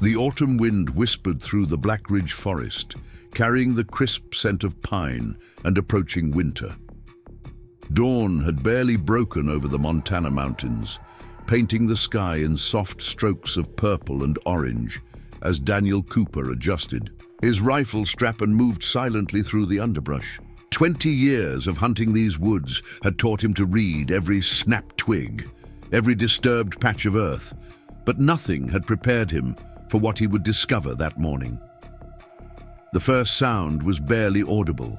The autumn wind whispered through the Blackridge Forest, carrying the crisp scent of pine and approaching winter. Dawn had barely broken over the Montana mountains, painting the sky in soft strokes of purple and orange as Daniel Cooper adjusted his rifle strap and moved silently through the underbrush. 20 years of hunting these woods had taught him to read every snapped twig, every disturbed patch of earth, but nothing had prepared him for what he would discover that morning. The first sound was barely audible.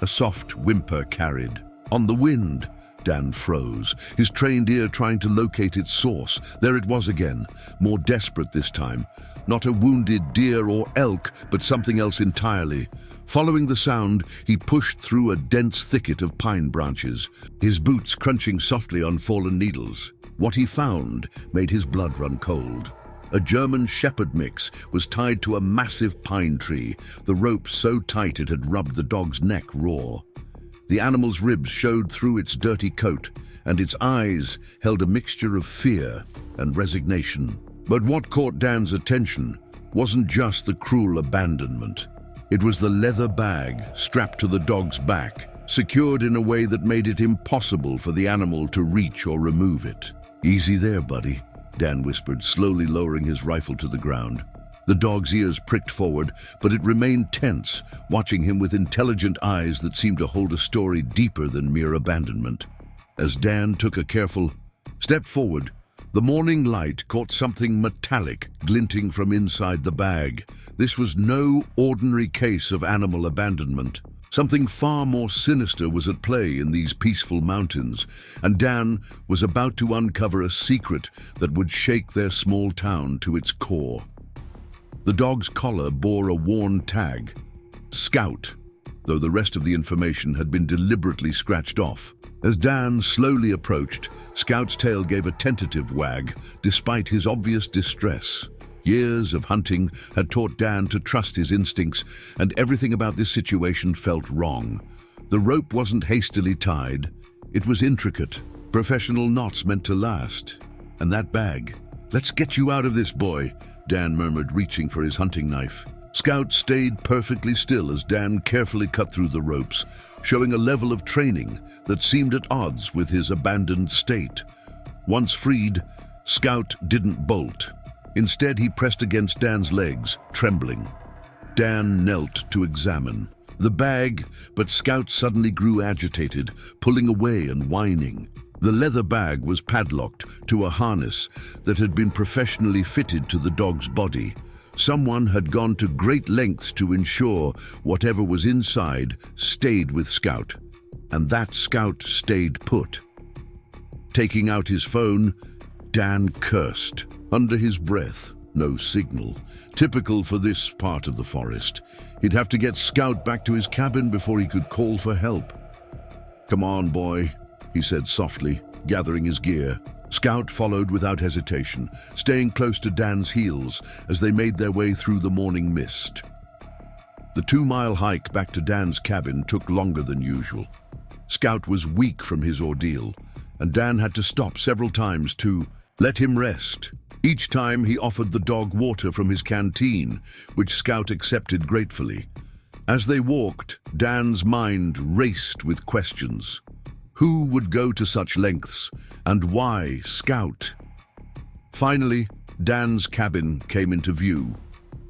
A soft whimper carried on the wind. Dan froze, his trained ear trying to locate its source. There it was again, more desperate this time. Not a wounded deer or elk, but something else entirely. Following the sound, he pushed through a dense thicket of pine branches, his boots crunching softly on fallen needles. What he found made his blood run cold. A German shepherd mix was tied to a massive pine tree, the rope so tight it had rubbed the dog's neck raw. The animal's ribs showed through its dirty coat, and its eyes held a mixture of fear and resignation. But what caught Dan's attention wasn't just the cruel abandonment. It was the leather bag strapped to the dog's back, secured in a way that made it impossible for the animal to reach or remove it. "Easy there, buddy," Dan whispered, slowly lowering his rifle to the ground. The dog's ears pricked forward, but it remained tense, watching him with intelligent eyes that seemed to hold a story deeper than mere abandonment. As Dan took a careful step forward, the morning light caught something metallic glinting from inside the bag. This was no ordinary case of animal abandonment. Something far more sinister was at play in these peaceful mountains, and Dan was about to uncover a secret that would shake their small town to its core. The dog's collar bore a worn tag, Scout, though the rest of the information had been deliberately scratched off. As Dan slowly approached, Scout's tail gave a tentative wag, despite his obvious distress. Years of hunting had taught Dan to trust his instincts, and everything about this situation felt wrong. The rope wasn't hastily tied. It was intricate, professional knots meant to last. And that bag. "Let's get you out of this, boy," Dan murmured, reaching for his hunting knife. Scout stayed perfectly still as Dan carefully cut through the ropes, showing a level of training that seemed at odds with his abandoned state. Once freed, Scout didn't bolt. Instead, he pressed against Dan's legs, trembling. Dan knelt to examine the bag, but Scout suddenly grew agitated, pulling away and whining. The leather bag was padlocked to a harness that had been professionally fitted to the dog's body. Someone had gone to great lengths to ensure whatever was inside stayed with Scout, and that Scout stayed put. Taking out his phone, Dan cursed. Under his breath, no signal. Typical for this part of the forest. He'd have to get Scout back to his cabin before he could call for help. "Come on, boy," he said softly, gathering his gear. Scout followed without hesitation, staying close to Dan's heels as they made their way through the morning mist. The 2-mile hike back to Dan's cabin took longer than usual. Scout was weak from his ordeal, and Dan had to stop several times to let him rest. Each time he offered the dog water from his canteen, which Scout accepted gratefully. As they walked, Dan's mind raced with questions. Who would go to such lengths, and why Scout? Finally, Dan's cabin came into view.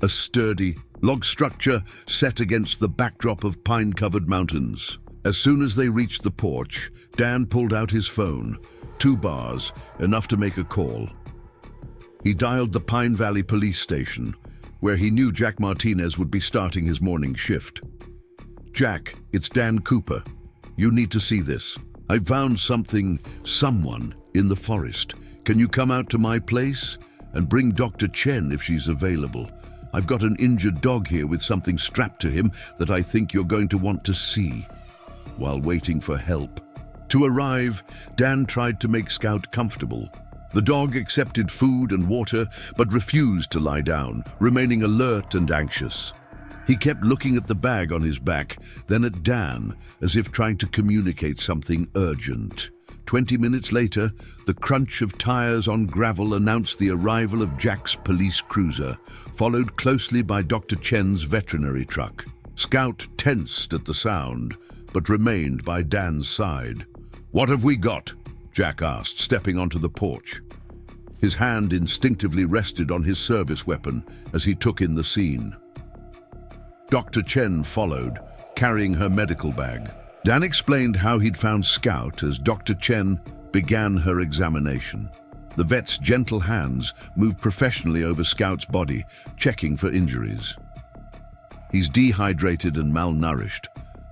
A sturdy log structure set against the backdrop of pine-covered mountains. As soon as they reached the porch, Dan pulled out his phone. 2 bars, enough to make a call. He dialed the Pine Valley Police Station, where he knew Jack Martinez would be starting his morning shift. "Jack, it's Dan Cooper. You need to see this. I found someone in the forest. Can you come out to my place and bring Dr. Chen if she's available? I've got an injured dog here with something strapped to him that I think you're going to want to see." While waiting for help. To arrive, Dan tried to make Scout comfortable. The dog accepted food and water, but refused to lie down, remaining alert and anxious. He kept looking at the bag on his back, then at Dan, as if trying to communicate something urgent. 20 minutes later, the crunch of tires on gravel announced the arrival of Jack's police cruiser, followed closely by Dr. Chen's veterinary truck. Scout tensed at the sound, but remained by Dan's side. "What have we got?" Jack asked, stepping onto the porch. His hand instinctively rested on his service weapon as he took in the scene. Dr. Chen followed, carrying her medical bag. Dan explained how he'd found Scout as Dr. Chen began her examination. The vet's gentle hands moved professionally over Scout's body, checking for injuries. "He's dehydrated and malnourished,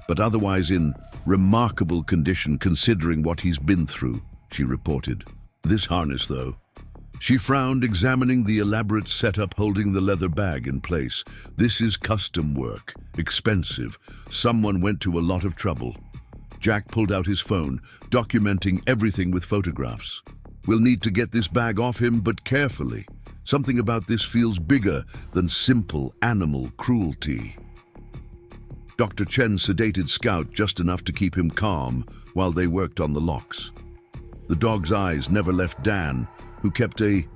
but otherwise in remarkable condition considering what he's been through," she reported. "This harness, though." She frowned, examining the elaborate setup holding the leather bag in place. "This is custom work, expensive. Someone went to a lot of trouble." Jack pulled out his phone, documenting everything with photographs. "We'll need to get this bag off him, but carefully. Something about this feels bigger than simple animal cruelty." Dr. Chen sedated Scout just enough to keep him calm while they worked on the locks. The dog's eyes never left Dan, who kept a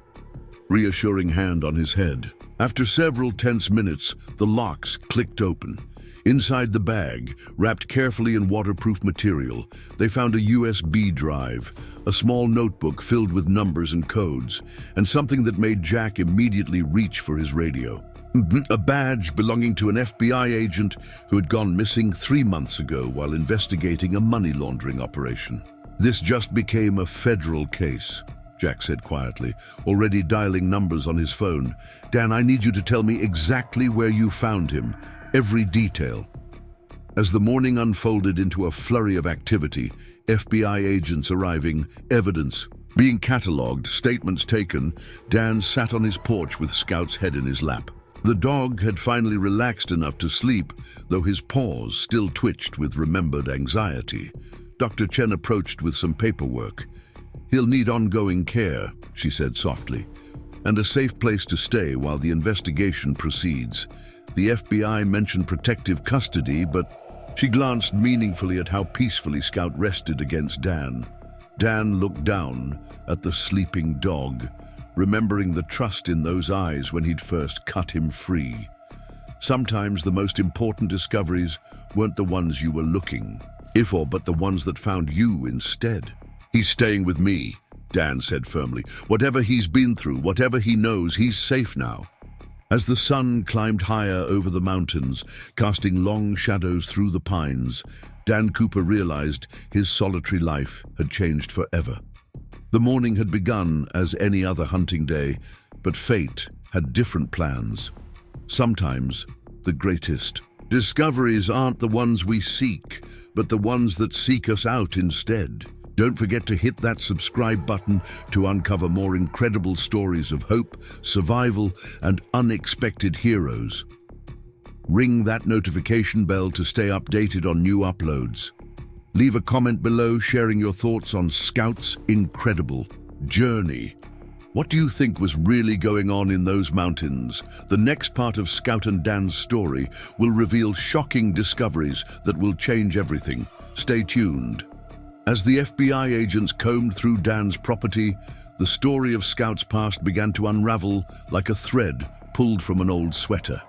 reassuring hand on his head. After several tense minutes, the locks clicked open. Inside the bag, wrapped carefully in waterproof material, they found a USB drive, a small notebook filled with numbers and codes, and something that made Jack immediately reach for his radio. A badge belonging to an FBI agent who had gone missing 3 months ago while investigating a money laundering operation. "This just became a federal case," Jack said quietly, already dialing numbers on his phone. "Dan, I need you to tell me exactly where you found him, every detail." As the morning unfolded into a flurry of activity, FBI agents arriving, evidence being catalogued, statements taken, Dan sat on his porch with Scout's head in his lap. The dog had finally relaxed enough to sleep, though his paws still twitched with remembered anxiety. Dr. Chen approached with some paperwork. "He'll need ongoing care," she said softly, "and a safe place to stay while the investigation proceeds." The FBI mentioned protective custody, but she glanced meaningfully at how peacefully Scout rested against Dan. Dan looked down at the sleeping dog, remembering the trust in those eyes when he'd first cut him free. Sometimes the most important discoveries weren't the ones you were looking for, but the ones that found you instead. "He's staying with me," Dan said firmly. "Whatever he's been through, whatever he knows, he's safe now." As the sun climbed higher over the mountains, casting long shadows through the pines, Dan Cooper realized his solitary life had changed forever. The morning had begun as any other hunting day, but fate had different plans. Sometimes the greatest discoveries aren't the ones we seek, but the ones that seek us out instead. Don't forget to hit that subscribe button to uncover more incredible stories of hope, survival, and unexpected heroes. Ring that notification bell to stay updated on new uploads. Leave a comment below sharing your thoughts on Scout's incredible journey. What do you think was really going on in those mountains? The next part of Scout and Dan's story will reveal shocking discoveries that will change everything. Stay tuned. As the FBI agents combed through Dan's property, the story of Scout's past began to unravel like a thread pulled from an old sweater.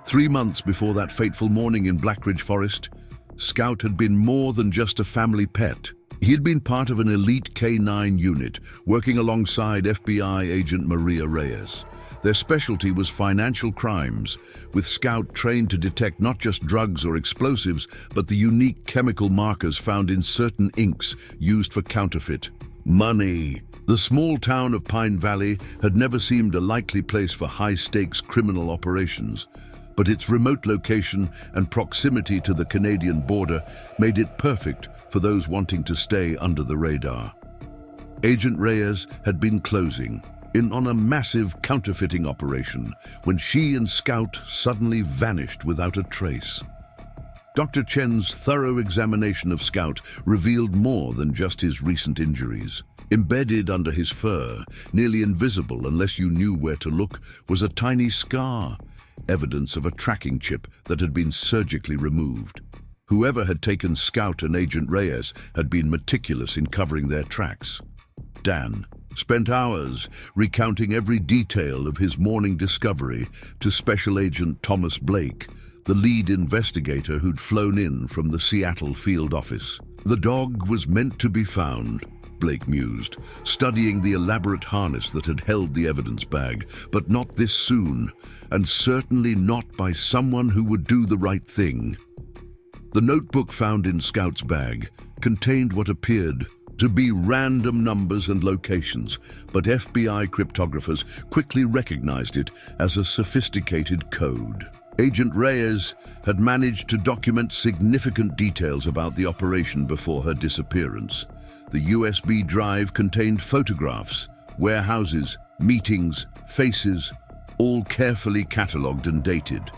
3 months before that fateful morning in Blackridge Forest, Scout had been more than just a family pet. He had been part of an elite K-9 unit, working alongside FBI agent Maria Reyes. Their specialty was financial crimes, with Scout trained to detect not just drugs or explosives, but the unique chemical markers found in certain inks used for counterfeit money. The small town of Pine Valley had never seemed a likely place for high-stakes criminal operations, but its remote location and proximity to the Canadian border made it perfect for those wanting to stay under the radar. Agent Reyes had been closing in on a massive counterfeiting operation when she and Scout suddenly vanished without a trace. Dr. Chen's thorough examination of Scout revealed more than just his recent injuries. Embedded under his fur, nearly invisible unless you knew where to look, was a tiny scar, evidence of a tracking chip that had been surgically removed. Whoever had taken Scout and Agent Reyes had been meticulous in covering their tracks. Dan spent hours recounting every detail of his morning discovery to Special Agent Thomas Blake, the lead investigator who'd flown in from the Seattle field office. The dog was meant to be found, Blake mused, studying the elaborate harness that had held the evidence bag, but not this soon, and certainly not by someone who would do the right thing. The notebook found in Scout's bag contained what appeared to be random numbers and locations, but FBI cryptographers quickly recognized it as a sophisticated code. Agent Reyes had managed to document significant details about the operation before her disappearance. The USB drive contained photographs, warehouses, meetings, faces, all carefully catalogued and dated.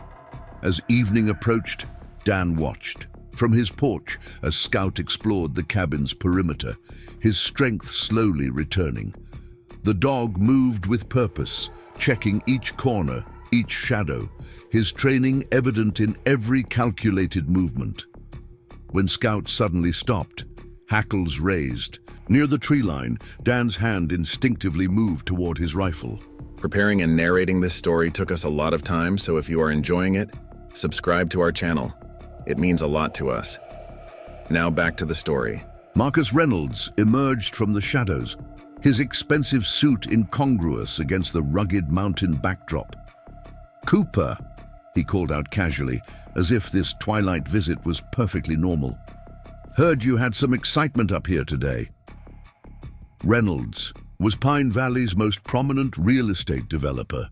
As evening approached, Dan watched from his porch as Scout explored the cabin's perimeter, his strength slowly returning. The dog moved with purpose, checking each corner, each shadow, his training evident in every calculated movement. When Scout suddenly stopped, hackles raised. Near the tree line, Dan's hand instinctively moved toward his rifle. Preparing and narrating this story took us a lot of time, so if you are enjoying it, subscribe to our channel. It means a lot to us. Now back to the story. Marcus Reynolds emerged from the shadows, his expensive suit incongruous against the rugged mountain backdrop. "Cooper," he called out casually, as if this twilight visit was perfectly normal. "Heard you had some excitement up here today." Reynolds was Pine Valley's most prominent real estate developer,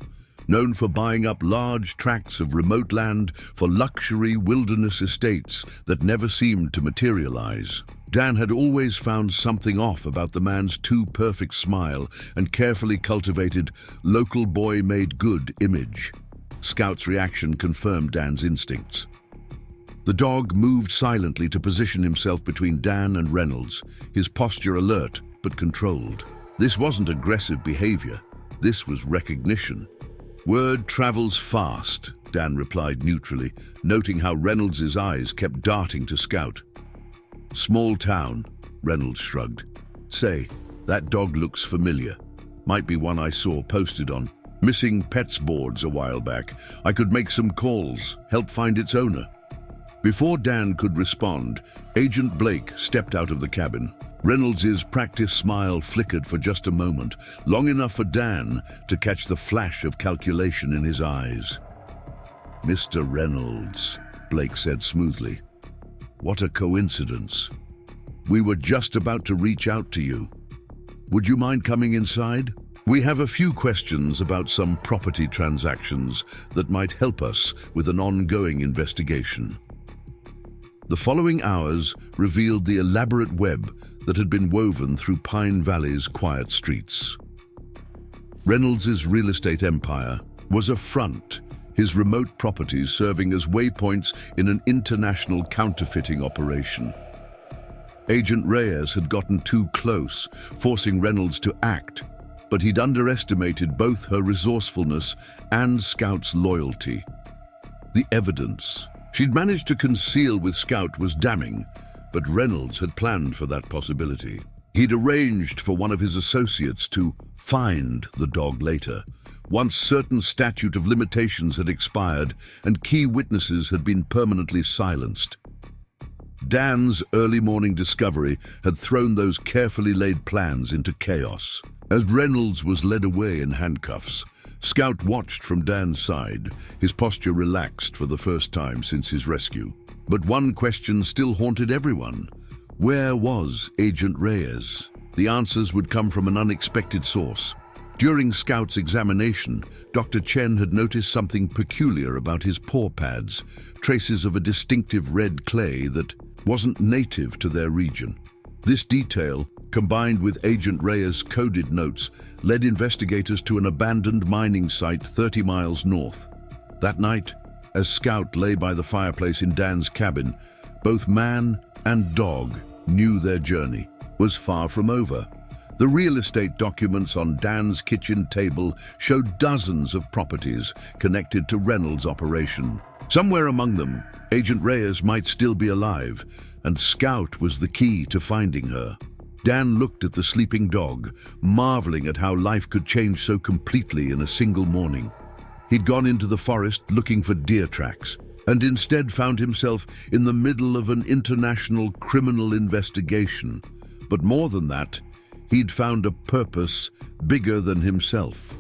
known for buying up large tracts of remote land for luxury wilderness estates that never seemed to materialize. Dan had always found something off about the man's too-perfect smile and carefully cultivated local boy-made-good image. Scout's reaction confirmed Dan's instincts. The dog moved silently to position himself between Dan and Reynolds, his posture alert but controlled. This wasn't aggressive behavior, this was recognition. "Word travels fast," Dan replied neutrally, noting how Reynolds' eyes kept darting to Scout. "Small town," Reynolds shrugged. "Say, that dog looks familiar. Might be one I saw posted on missing pets boards a while back. I could make some calls, help find its owner." Before Dan could respond, Agent Blake stepped out of the cabin. Reynolds' practiced smile flickered for just a moment, long enough for Dan to catch the flash of calculation in his eyes. "Mr. Reynolds," Blake said smoothly. "What a coincidence. We were just about to reach out to you. Would you mind coming inside? We have a few questions about some property transactions that might help us with an ongoing investigation." The following hours revealed the elaborate web that had been woven through Pine Valley's quiet streets. Reynolds' real estate empire was a front, his remote properties serving as waypoints in an international counterfeiting operation. Agent Reyes had gotten too close, forcing Reynolds to act, but he'd underestimated both her resourcefulness and Scout's loyalty. The evidence she'd managed to conceal with Scout was damning, but Reynolds had planned for that possibility. He'd arranged for one of his associates to find the dog later, once certain statute of limitations had expired and key witnesses had been permanently silenced. Dan's early morning discovery had thrown those carefully laid plans into chaos. As Reynolds was led away in handcuffs, Scout watched from Dan's side, his posture relaxed for the first time since his rescue. But one question still haunted everyone. Where was Agent Reyes? The answers would come from an unexpected source. During Scout's examination, Dr. Chen had noticed something peculiar about his paw pads, traces of a distinctive red clay that wasn't native to their region. This detail, combined with Agent Reyes' coded notes, led investigators to an abandoned mining site 30 miles north. That night, as Scout lay by the fireplace in Dan's cabin, both man and dog knew their journey was far from over. The real estate documents on Dan's kitchen table showed dozens of properties connected to Reynolds' operation, Somewhere among them, Agent Reyes might still be alive, and Scout was the key to finding her. Dan looked at the sleeping dog, marveling at how life could change so completely in a single morning. He'd gone into the forest looking for deer tracks, and instead found himself in the middle of an international criminal investigation. But more than that, he'd found a purpose bigger than himself.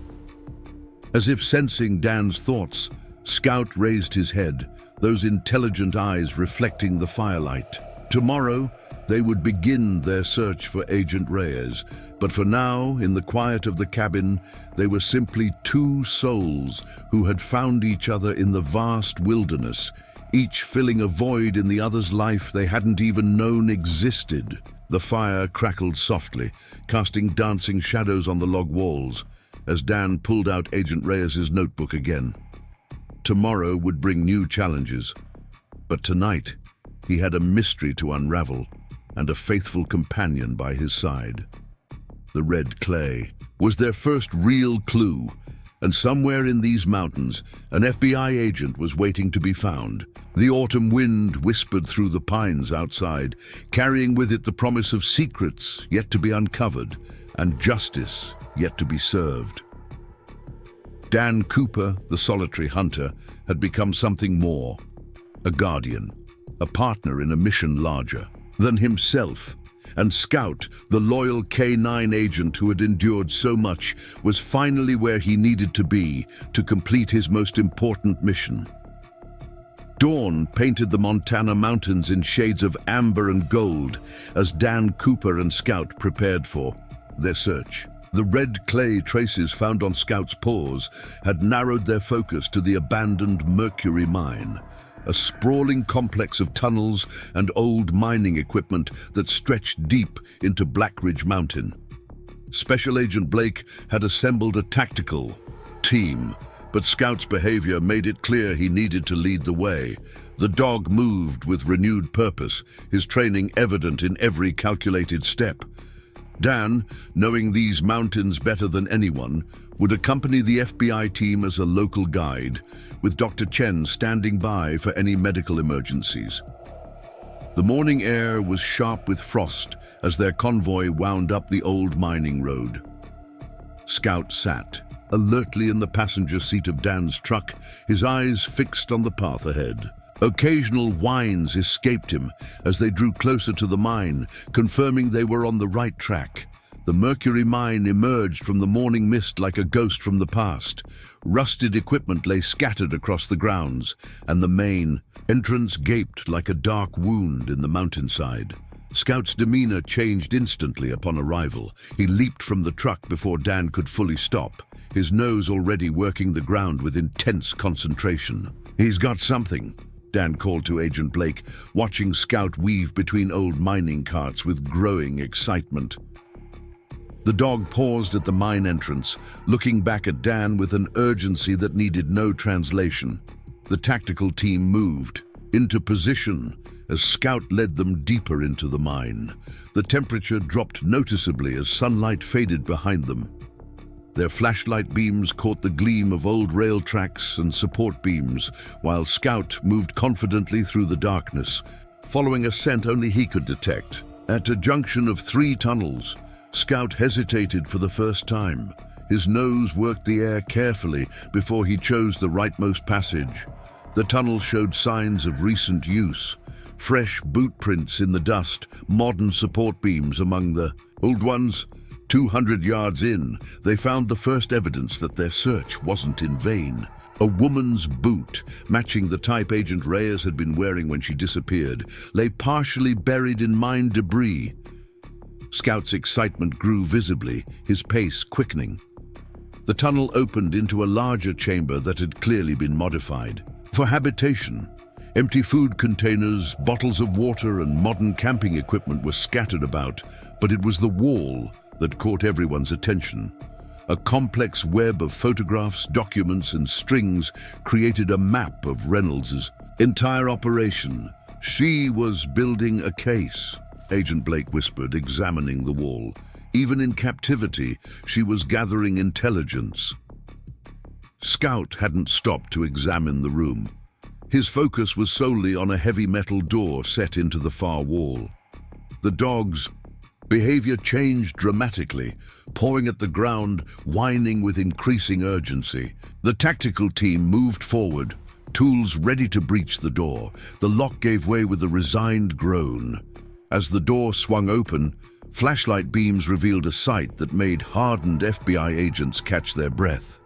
As if sensing Dan's thoughts, Scout raised his head, those intelligent eyes reflecting the firelight. Tomorrow, they would begin their search for Agent Reyes, but for now, in the quiet of the cabin, they were simply two souls who had found each other in the vast wilderness, each filling a void in the other's life they hadn't even known existed. The fire crackled softly, casting dancing shadows on the log walls, as Dan pulled out Agent Reyes's notebook again. Tomorrow would bring new challenges, but tonight he had a mystery to unravel and a faithful companion by his side. The red clay was their first real clue, and somewhere in these mountains, an FBI agent was waiting to be found. The autumn wind whispered through the pines outside, carrying with it the promise of secrets yet to be uncovered and justice yet to be served. Dan Cooper, the solitary hunter, had become something more, a guardian, a partner in a mission larger than himself. And Scout, the loyal K-9 agent who had endured so much, was finally where he needed to be to complete his most important mission. Dawn painted the Montana mountains in shades of amber and gold as Dan Cooper and Scout prepared for their search. The red clay traces found on Scout's paws had narrowed their focus to the abandoned Mercury mine, a sprawling complex of tunnels and old mining equipment that stretched deep into Blackridge Mountain. Special Agent Blake had assembled a tactical team, but Scout's behavior made it clear he needed to lead the way. The dog moved with renewed purpose, his training evident in every calculated step. Dan, knowing these mountains better than anyone, would accompany the FBI team as a local guide, with Dr. Chen standing by for any medical emergencies. The morning air was sharp with frost as their convoy wound up the old mining road. Scout sat, alertly in the passenger seat of Dan's truck, his eyes fixed on the path ahead. Occasional whines escaped him as they drew closer to the mine, confirming they were on the right track. The Mercury mine emerged from the morning mist like a ghost from the past. Rusted equipment lay scattered across the grounds, and the main entrance gaped like a dark wound in the mountainside. Scout's demeanor changed instantly upon arrival. He leaped from the truck before Dan could fully stop, his nose already working the ground with intense concentration. "He's got something," Dan called to Agent Blake, watching Scout weave between old mining carts with growing excitement. The dog paused at the mine entrance, looking back at Dan with an urgency that needed no translation. The tactical team moved into position as Scout led them deeper into the mine. The temperature dropped noticeably as sunlight faded behind them. Their flashlight beams caught the gleam of old rail tracks and support beams, while Scout moved confidently through the darkness, following a scent only he could detect. At a junction of 3 tunnels, Scout hesitated for the first time. His nose worked the air carefully before he chose the rightmost passage. The tunnel showed signs of recent use. Fresh boot prints in the dust, modern support beams among the old ones. 200 yards in, they found the first evidence that their search wasn't in vain. A woman's boot, matching the type Agent Reyes had been wearing when she disappeared, lay partially buried in mine debris. Scout's excitement grew visibly, his pace quickening. The tunnel opened into a larger chamber that had clearly been modified for habitation. Empty food containers, bottles of water, and modern camping equipment were scattered about, but it was the wall that caught everyone's attention. A complex web of photographs, documents, and strings created a map of Reynolds's entire operation. "She was building a case," Agent Blake whispered, examining the wall. "Even in captivity, she was gathering intelligence." Scout hadn't stopped to examine the room. His focus was solely on a heavy metal door set into the far wall. The dog's behavior changed dramatically, pawing at the ground, whining with increasing urgency. The tactical team moved forward, tools ready to breach the door. The lock gave way with a resigned groan. As the door swung open, flashlight beams revealed a sight that made hardened FBI agents catch their breath.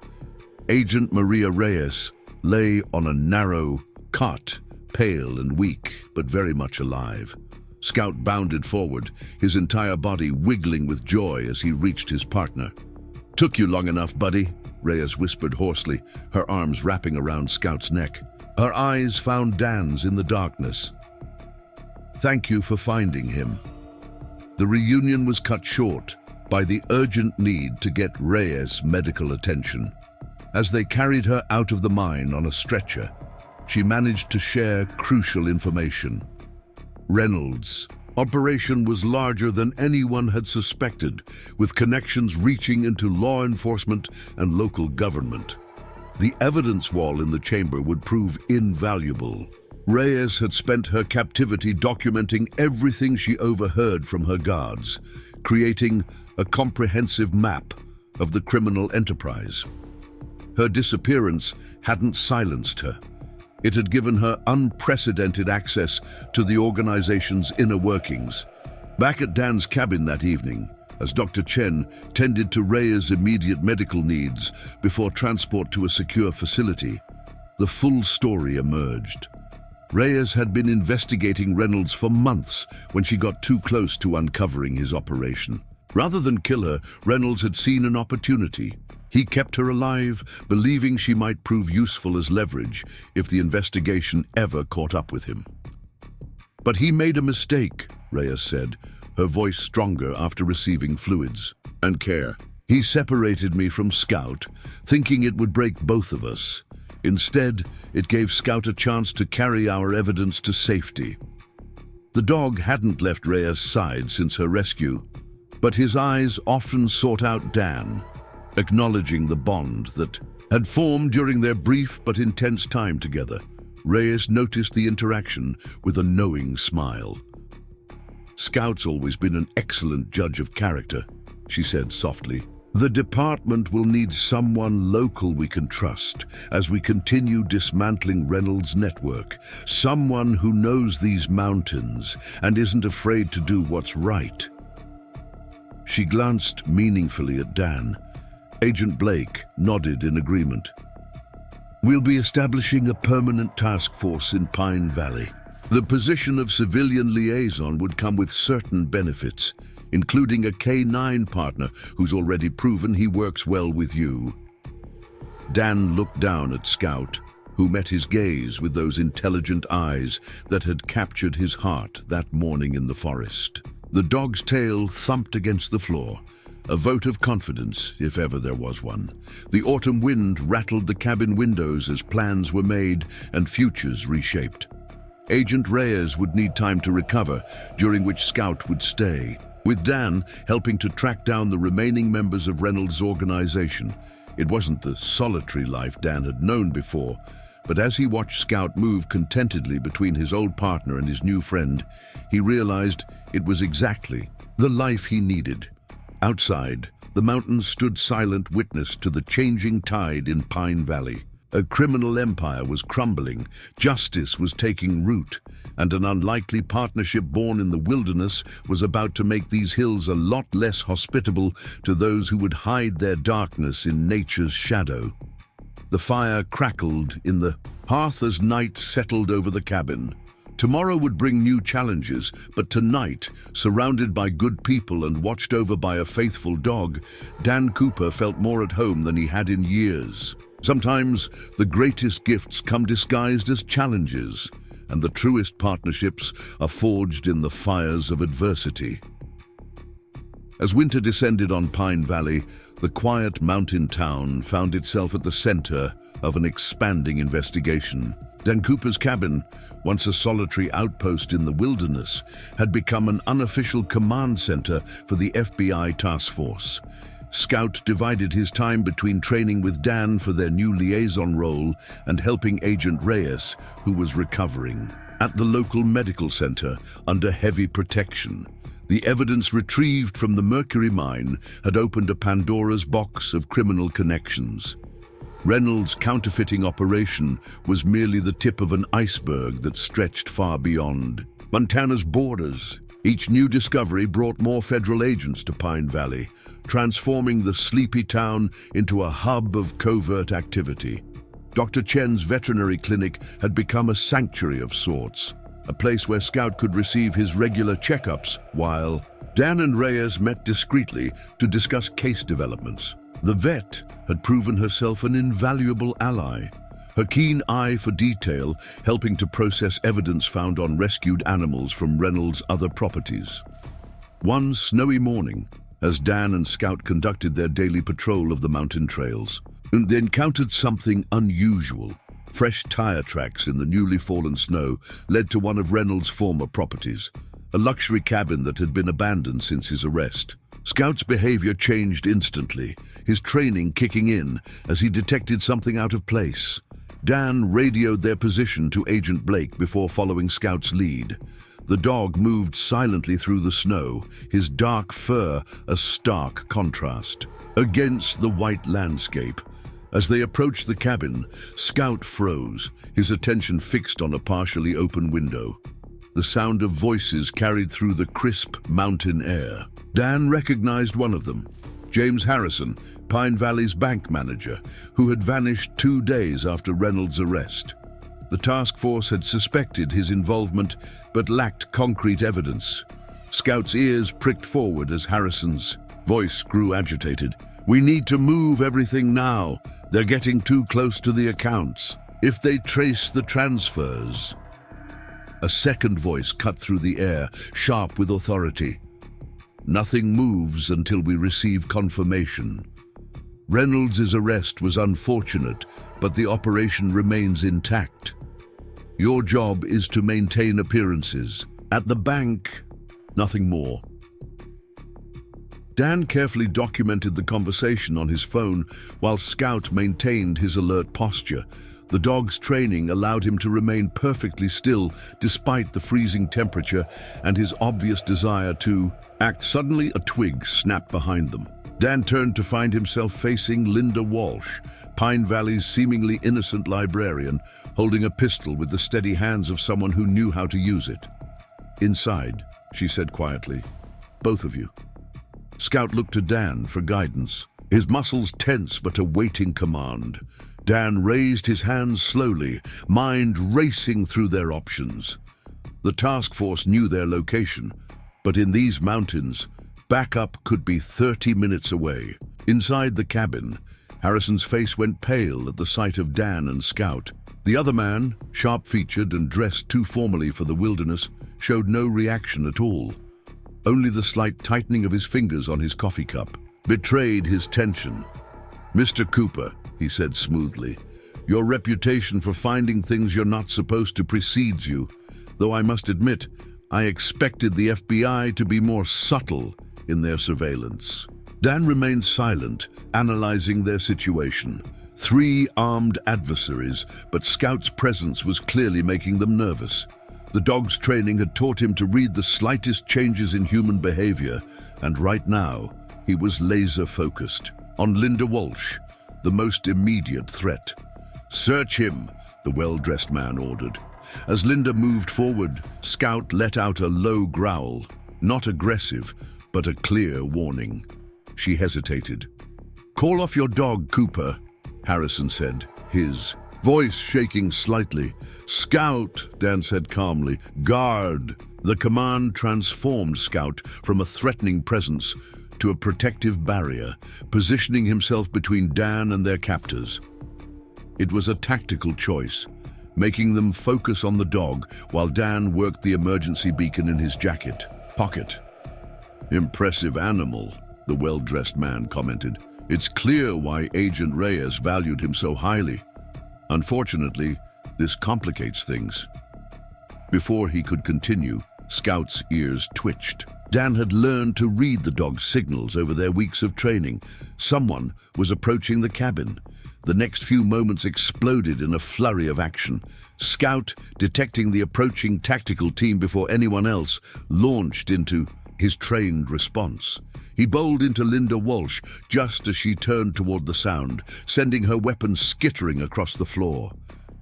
Agent Maria Reyes lay on a narrow cot, pale and weak, but very much alive. Scout bounded forward, his entire body wiggling with joy as he reached his partner. "Took you long enough, buddy," Reyes whispered hoarsely, her arms wrapping around Scout's neck. Her eyes found Dan's in the darkness. "Thank you for finding him." The reunion was cut short by the urgent need to get Reyes medical attention. As they carried her out of the mine on a stretcher, she managed to share crucial information. Reynolds' operation was larger than anyone had suspected, with connections reaching into law enforcement and local government. The evidence wall in the chamber would prove invaluable. Reyes had spent her captivity documenting everything she overheard from her guards, creating a comprehensive map of the criminal enterprise. Her disappearance hadn't silenced her. It had given her unprecedented access to the organization's inner workings. Back at Dan's cabin that evening, as Dr. Chen tended to Reyes' immediate medical needs before transport to a secure facility, the full story emerged. Reyes had been investigating Reynolds for months when she got too close to uncovering his operation. Rather than kill her, Reynolds had seen an opportunity. He kept her alive, believing she might prove useful as leverage if the investigation ever caught up with him. "But he made a mistake," Reyes said, her voice stronger after receiving fluids and care. "He separated me from Scout, thinking it would break both of us. Instead, it gave Scout a chance to carry our evidence to safety." The dog hadn't left Reyes' side since her rescue, but his eyes often sought out Dan, acknowledging the bond that had formed during their brief but intense time together. Reyes noticed the interaction with a knowing smile. "Scout's always been an excellent judge of character," she said softly. "The department will need someone local we can trust as we continue dismantling Reynolds' network. Someone who knows these mountains and isn't afraid to do what's right." She glanced meaningfully at Dan. Agent Blake nodded in agreement. "We'll be establishing a permanent task force in Pine Valley. The position of civilian liaison would come with certain benefits, including a K-9 partner who's already proven he works well with you." Dan looked down at Scout, who met his gaze with those intelligent eyes that had captured his heart that morning in the forest. The dog's tail thumped against the floor, a vote of confidence, if ever there was one. The autumn wind rattled the cabin windows as plans were made and futures reshaped. Agent Reyes would need time to recover, during which Scout would stay, with Dan helping to track down the remaining members of Reynolds' organization. It wasn't the solitary life Dan had known before, but as he watched Scout move contentedly between his old partner and his new friend, he realized it was exactly the life he needed. Outside, the mountains stood silent witness to the changing tide in Pine Valley. A criminal empire was crumbling, justice was taking root, and an unlikely partnership born in the wilderness was about to make these hills a lot less hospitable to those who would hide their darkness in nature's shadow. The fire crackled in the hearth as night settled over the cabin. Tomorrow would bring new challenges, but tonight, surrounded by good people and watched over by a faithful dog, Dan Cooper felt more at home than he had in years. Sometimes the greatest gifts come disguised as challenges, and the truest partnerships are forged in the fires of adversity. As winter descended on Pine Valley, the quiet mountain town found itself at the center of an expanding investigation. Dan Cooper's cabin, once a solitary outpost in the wilderness, had become an unofficial command center for the FBI task force. Scout divided his time between training with Dan for their new liaison role and helping Agent Reyes, who was recovering. At the local medical center, under heavy protection, the evidence retrieved from the mercury mine had opened a Pandora's box of criminal connections. Reynolds' counterfeiting operation was merely the tip of an iceberg that stretched far beyond Montana's borders. Each new discovery brought more federal agents to Pine Valley, transforming the sleepy town into a hub of covert activity. Dr. Chen's veterinary clinic had become a sanctuary of sorts, a place where Scout could receive his regular checkups, while Dan and Reyes met discreetly to discuss case developments. The vet had proven herself an invaluable ally, her keen eye for detail helping to process evidence found on rescued animals from Reynolds' other properties. One snowy morning, as Dan and Scout conducted their daily patrol of the mountain trails, they encountered something unusual. Fresh tire tracks in the newly fallen snow led to one of Reynolds' former properties, a luxury cabin that had been abandoned since his arrest. Scout's behavior changed instantly, his training kicking in as he detected something out of place. Dan radioed their position to Agent Blake before following Scout's lead. The dog moved silently through the snow, his dark fur a stark contrast against the white landscape. As they approached the cabin, Scout froze, his attention fixed on a partially open window. The sound of voices carried through the crisp mountain air. Dan recognized one of them, James Harrison, Pine Valley's bank manager, who had vanished 2 days after Reynolds' arrest. The task force had suspected his involvement but lacked concrete evidence. Scout's ears pricked forward as Harrison's voice grew agitated. "We need to move everything now. They're getting too close to the accounts. If they trace the transfers..." A second voice cut through the air, sharp with authority. "Nothing moves until we receive confirmation. Reynolds' arrest was unfortunate, but the operation remains intact. Your job is to maintain appearances. At the bank, nothing more." Dan carefully documented the conversation on his phone while Scout maintained his alert posture. The dog's training allowed him to remain perfectly still despite the freezing temperature and his obvious desire to act. Suddenly, a twig snapped behind them. Dan turned to find himself facing Linda Walsh, Pine Valley's seemingly innocent librarian, holding a pistol with the steady hands of someone who knew how to use it. "Inside," she said quietly. "Both of you." Scout looked to Dan for guidance, his muscles tense but awaiting command. Dan raised his hands slowly, mind racing through their options. The task force knew their location, but in these mountains, backup could be 30 minutes away. Inside the cabin, Harrison's face went pale at the sight of Dan and Scout. The other man, sharp-featured and dressed too formally for the wilderness, showed no reaction at all. Only the slight tightening of his fingers on his coffee cup betrayed his tension. "Mr. Cooper," he said smoothly, "your reputation for finding things you're not supposed to precedes you, though I must admit, I expected the FBI to be more subtle in their surveillance." Dan remained silent, analyzing their situation. 3 armed adversaries, but Scout's presence was clearly making them nervous. The dog's training had taught him to read the slightest changes in human behavior, and right now, he was laser-focused on Linda Walsh, the most immediate threat. "Search him," the well-dressed man ordered. As Linda moved forward, Scout let out a low growl, not aggressive, but a clear warning. She hesitated. "Call off your dog, Cooper," Harrison said, his voice shaking slightly. "Scout," Dan said calmly. "Guard." The command transformed Scout from a threatening presence to a protective barrier, positioning himself between Dan and their captors. It was a tactical choice, making them focus on the dog while Dan worked the emergency beacon in his jacket pocket. "Impressive animal," the well-dressed man commented. "It's clear why Agent Reyes valued him so highly. Unfortunately, this complicates things." Before he could continue, Scout's ears twitched. Dan had learned to read the dog's signals over their weeks of training. Someone was approaching the cabin. The next few moments exploded in a flurry of action. Scout, detecting the approaching tactical team before anyone else, launched into his trained response. He bowled into Linda Walsh just as she turned toward the sound, sending her weapon skittering across the floor.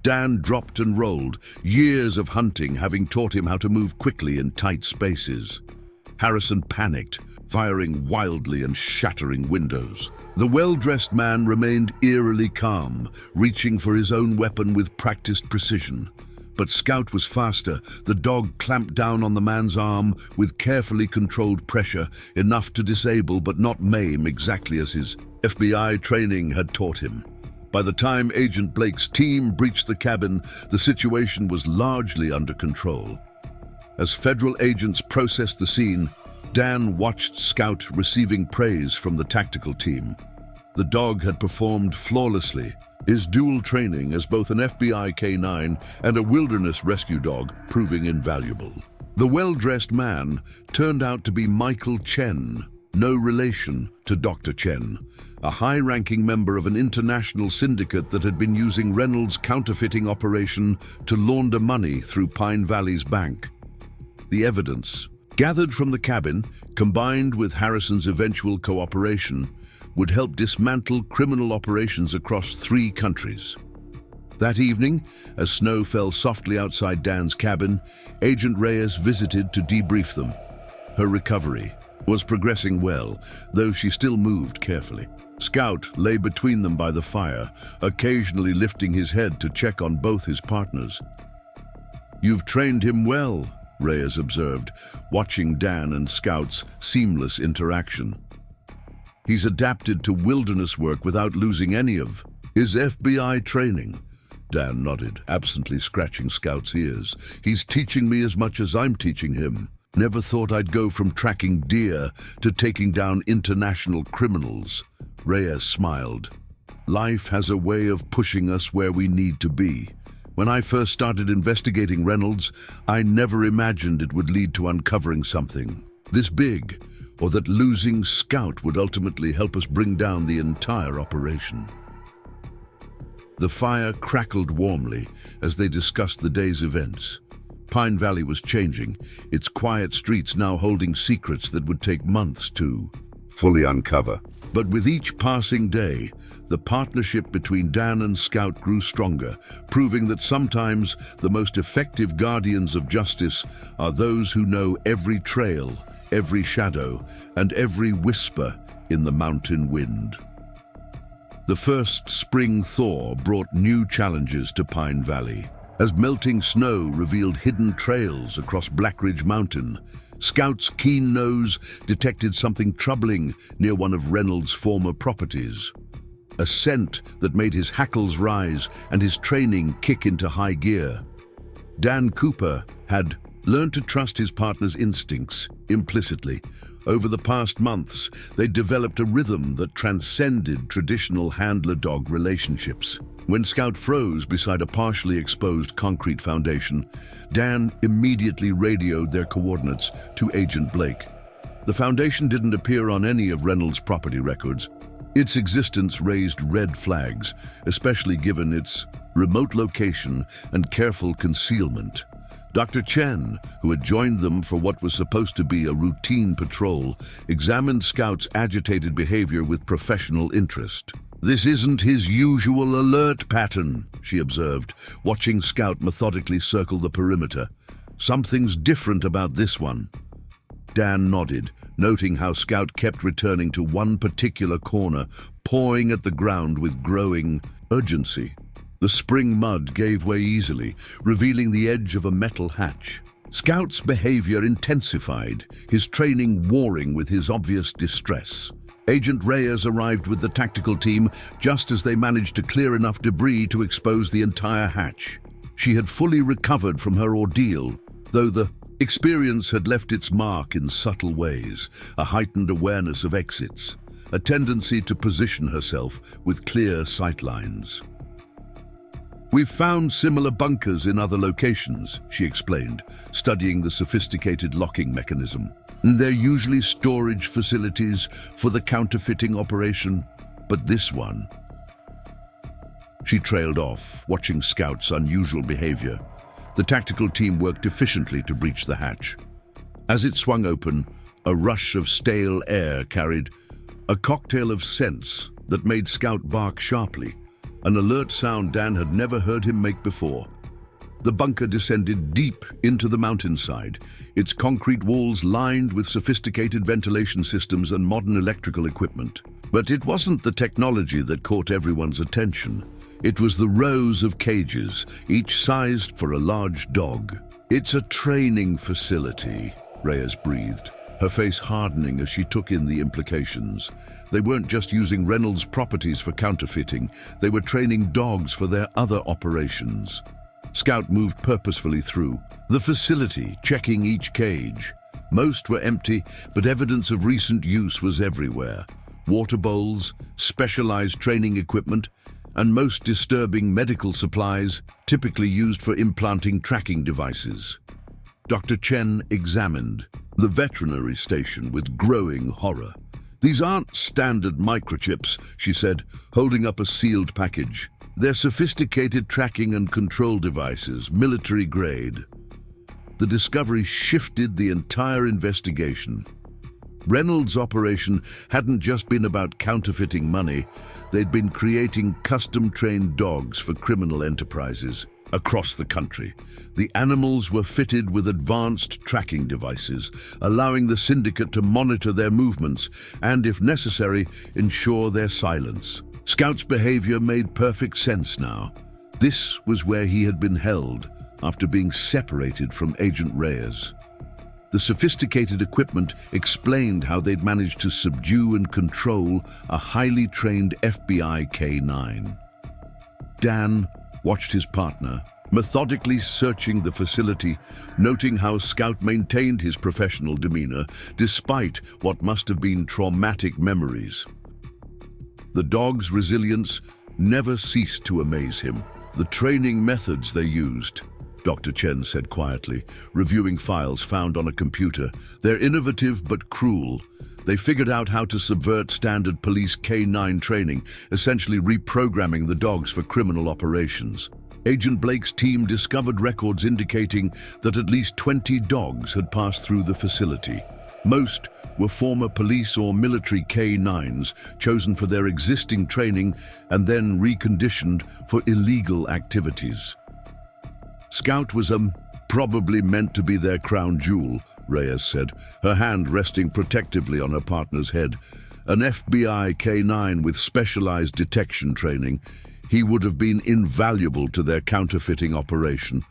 Dan dropped and rolled, years of hunting having taught him how to move quickly in tight spaces. Harrison panicked, firing wildly and shattering windows. The well-dressed man remained eerily calm, reaching for his own weapon with practiced precision. But Scout was faster. The dog clamped down on the man's arm with carefully controlled pressure, enough to disable but not maim, exactly as his FBI training had taught him. By the time Agent Blake's team breached the cabin, the situation was largely under control. As federal agents processed the scene, Dan watched Scout receiving praise from the tactical team. The dog had performed flawlessly, his dual training as both an FBI K-9 and a wilderness rescue dog proving invaluable. The well-dressed man turned out to be Michael Chen, no relation to Dr. Chen, a high-ranking member of an international syndicate that had been using Reynolds' counterfeiting operation to launder money through Pine Valley's bank. The evidence, gathered from the cabin, combined with Harrison's eventual cooperation, would help dismantle criminal operations across 3 countries. That evening, as snow fell softly outside Dan's cabin, Agent Reyes visited to debrief them. Her recovery was progressing well, though she still moved carefully. Scout lay between them by the fire, occasionally lifting his head to check on both his partners. "You've trained him well," Reyes observed, watching Dan and Scout's seamless interaction. "He's adapted to wilderness work without losing any of his FBI training." Dan nodded, absently scratching Scout's ears. "He's teaching me as much as I'm teaching him. Never thought I'd go from tracking deer to taking down international criminals." Reyes smiled. "Life has a way of pushing us where we need to be. When I first started investigating Reynolds, I never imagined it would lead to uncovering something this big, or that losing Scout would ultimately help us bring down the entire operation." The fire crackled warmly as they discussed the day's events. Pine Valley was changing, its quiet streets now holding secrets that would take months to fully uncover. But with each passing day, the partnership between Dan and Scout grew stronger, proving that sometimes the most effective guardians of justice are those who know every trail, every shadow, and every whisper in the mountain wind. The first spring thaw brought new challenges to Pine Valley. As melting snow revealed hidden trails across Blackridge Mountain, Scout's keen nose detected something troubling near one of Reynolds' former properties. A scent that made his hackles rise and his training kick into high gear. Dan Cooper had learned to trust his partner's instincts implicitly. Over the past months, they developed a rhythm that transcended traditional handler-dog relationships. When Scout froze beside a partially exposed concrete foundation, Dan immediately radioed their coordinates to Agent Blake. The foundation didn't appear on any of Reynolds' property records. Its existence raised red flags, especially given its remote location and careful concealment. Dr. Chen, who had joined them for what was supposed to be a routine patrol, examined Scout's agitated behavior with professional interest. "This isn't his usual alert pattern," she observed, watching Scout methodically circle the perimeter. "Something's different about this one." Dan nodded, noting how Scout kept returning to one particular corner, pawing at the ground with growing urgency. The spring mud gave way easily, revealing the edge of a metal hatch. Scout's behavior intensified, his training warring with his obvious distress. Agent Reyes arrived with the tactical team just as they managed to clear enough debris to expose the entire hatch. She had fully recovered from her ordeal, though the experience had left its mark in subtle ways, a heightened awareness of exits, a tendency to position herself with clear sightlines. "We've found similar bunkers in other locations," she explained, studying the sophisticated locking mechanism. They're usually storage facilities for the counterfeiting operation, but this one... She trailed off, watching Scout's unusual behavior. The tactical team worked efficiently to breach the hatch. As it swung open, a rush of stale air carried a cocktail of scents that made Scout bark sharply, an alert sound Dan had never heard him make before. The bunker descended deep into the mountainside, its concrete walls lined with sophisticated ventilation systems and modern electrical equipment. But it wasn't the technology that caught everyone's attention. It was the rows of cages, each sized for a large dog. "It's a training facility," Reyes breathed, her face hardening as she took in the implications. They weren't just using Reynolds' properties for counterfeiting, they were training dogs for their other operations. Scout moved purposefully through the facility, checking each cage. Most were empty, but evidence of recent use was everywhere. Water bowls, specialized training equipment, and most disturbing, medical supplies typically used for implanting tracking devices. Dr. Chen examined the veterinary station with growing horror. "These aren't standard microchips," she said, holding up a sealed package. "They're sophisticated tracking and control devices, military grade." The discovery shifted the entire investigation. Reynolds' operation hadn't just been about counterfeiting money, they'd been creating custom-trained dogs for criminal enterprises across the country. The animals were fitted with advanced tracking devices, allowing the syndicate to monitor their movements and, if necessary, ensure their silence. Scout's behavior made perfect sense now. This was where he had been held after being separated from Agent Reyes. The sophisticated equipment explained how they'd managed to subdue and control a highly trained FBI K9. Dan watched his partner, methodically searching the facility, noting how Scout maintained his professional demeanor despite what must have been traumatic memories. The dog's resilience never ceased to amaze him. "The training methods they used," Dr. Chen said quietly, reviewing files found on a computer. "They're innovative but cruel. They figured out how to subvert standard police K9 training, essentially reprogramming the dogs for criminal operations." Agent Blake's team discovered records indicating that at least 20 dogs had passed through the facility. Most were former police or military K9s, chosen for their existing training and then reconditioned for illegal activities. Scout was probably meant to be their crown jewel, Reyes said, her hand resting protectively on her partner's head. An FBI K9 with specialized detection training, he would have been invaluable to their counterfeiting operation.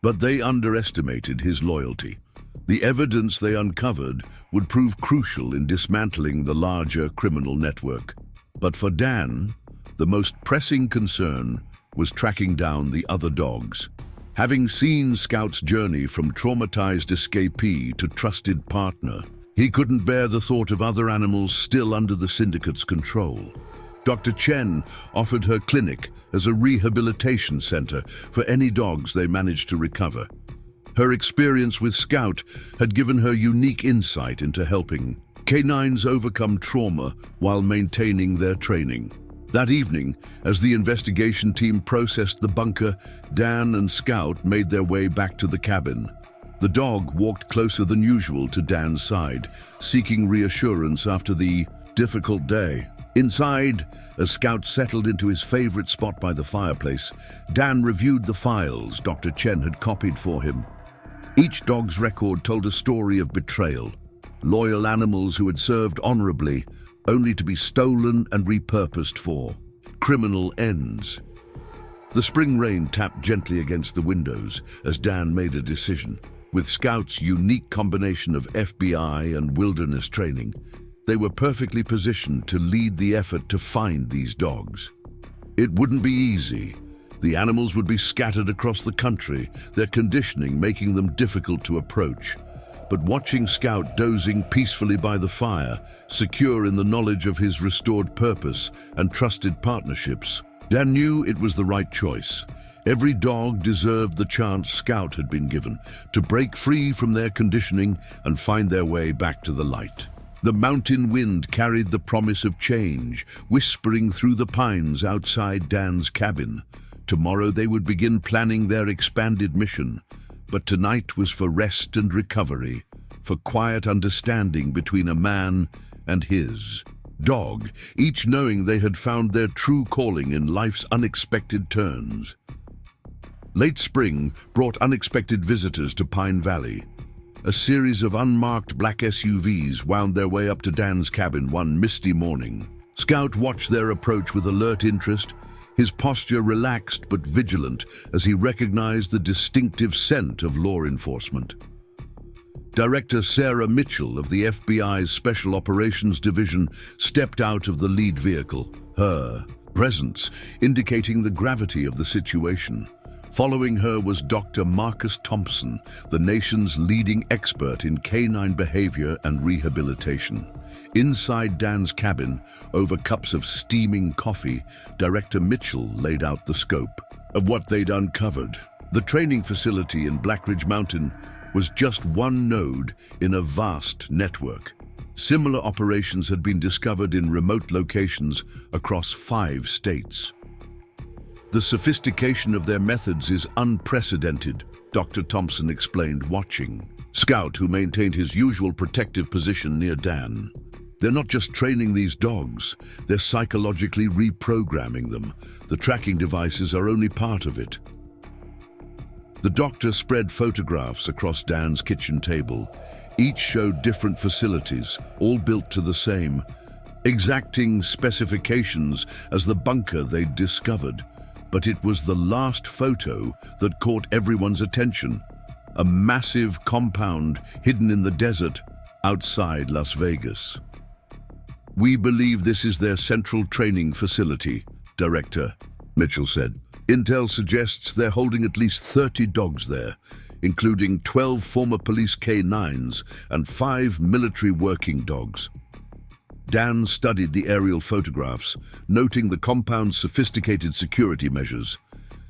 But they underestimated his loyalty. The evidence they uncovered would prove crucial in dismantling the larger criminal network. But for Dan, the most pressing concern was tracking down the other dogs. Having seen Scout's journey from traumatized escapee to trusted partner, he couldn't bear the thought of other animals still under the syndicate's control. Dr. Chen offered her clinic as a rehabilitation center for any dogs they managed to recover. Her experience with Scout had given her unique insight into helping canines overcome trauma while maintaining their training. That evening, as the investigation team processed the bunker, Dan and Scout made their way back to the cabin. The dog walked closer than usual to Dan's side, seeking reassurance after the difficult day. Inside, as Scout settled into his favorite spot by the fireplace, Dan reviewed the files Dr. Chen had copied for him. Each dog's record told a story of betrayal, loyal animals who had served honorably, only to be stolen and repurposed for criminal ends. The spring rain tapped gently against the windows as Dan made a decision. With Scout's unique combination of FBI and wilderness training, they were perfectly positioned to lead the effort to find these dogs. It wouldn't be easy. The animals would be scattered across the country, their conditioning making them difficult to approach. But watching Scout dozing peacefully by the fire, secure in the knowledge of his restored purpose and trusted partnerships, Dan knew it was the right choice. Every dog deserved the chance Scout had been given to break free from their conditioning and find their way back to the light. The mountain wind carried the promise of change, whispering through the pines outside Dan's cabin. Tomorrow they would begin planning their expanded mission, but tonight was for rest and recovery, for quiet understanding between a man and his dog, each knowing they had found their true calling in life's unexpected turns. Late spring brought unexpected visitors to Pine Valley. A series of unmarked black SUVs wound their way up to Dan's cabin one misty morning. Scout watched their approach with alert interest, his posture relaxed but vigilant as he recognized the distinctive scent of law enforcement. Director Sarah Mitchell of the FBI's Special Operations Division stepped out of the lead vehicle, her presence indicating the gravity of the situation. Following her was Dr. Marcus Thompson, the nation's leading expert in canine behavior and rehabilitation. Inside Dan's cabin, over cups of steaming coffee, Director Mitchell laid out the scope of what they'd uncovered. The training facility in Blackridge Mountain was just one node in a vast network. Similar operations had been discovered in remote locations across 5 states. The sophistication of their methods is unprecedented, Dr. Thompson explained, watching Scout, who maintained his usual protective position near Dan. They're not just training these dogs, they're psychologically reprogramming them. The tracking devices are only part of it. The doctor spread photographs across Dan's kitchen table. Each showed different facilities, all built to the same, exacting specifications as the bunker they'd discovered. But it was the last photo that caught everyone's attention. A massive compound hidden in the desert outside Las Vegas. "We believe this is their central training facility," Director Mitchell said. "Intel suggests they're holding at least 30 dogs there, including 12 former police K9s and 5 military working dogs." Dan studied the aerial photographs, noting the compound's sophisticated security measures.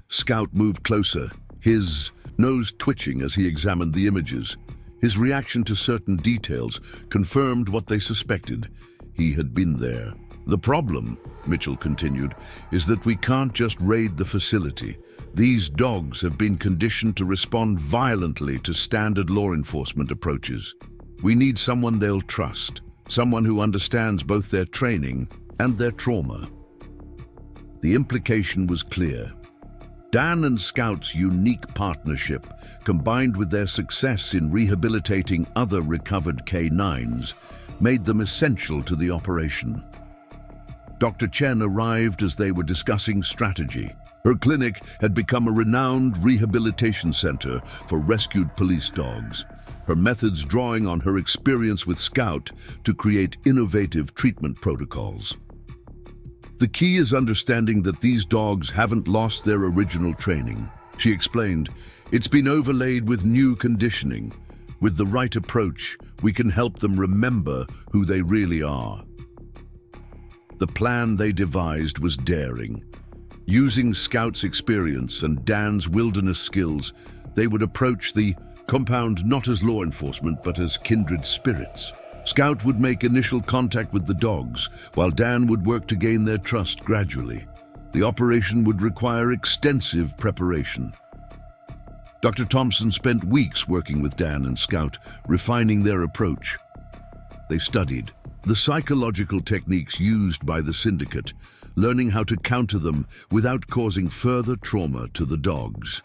Scout moved closer, his nose twitching as he examined the images. His reaction to certain details confirmed what they suspected. He had been there. "The problem," Mitchell continued, "is that we can't just raid the facility. These dogs have been conditioned to respond violently to standard law enforcement approaches. We need someone they'll trust. Someone who understands both their training and their trauma." The implication was clear. Dan and Scout's unique partnership, combined with their success in rehabilitating other recovered K9s, made them essential to the operation. Dr. Chen arrived as they were discussing strategy. Her clinic had become a renowned rehabilitation center for rescued police dogs, her methods drawing on her experience with Scout to create innovative treatment protocols. "The key is understanding that these dogs haven't lost their original training," she explained. "It's been overlaid with new conditioning. With the right approach, we can help them remember who they really are." The plan they devised was daring. Using Scout's experience and Dan's wilderness skills, they would approach the compound not as law enforcement but as kindred spirits. Scout would make initial contact with the dogs, while Dan would work to gain their trust gradually. The operation would require extensive preparation. Dr. Thompson spent weeks working with Dan and Scout, refining their approach. They studied the psychological techniques used by the syndicate, learning how to counter them without causing further trauma to the dogs.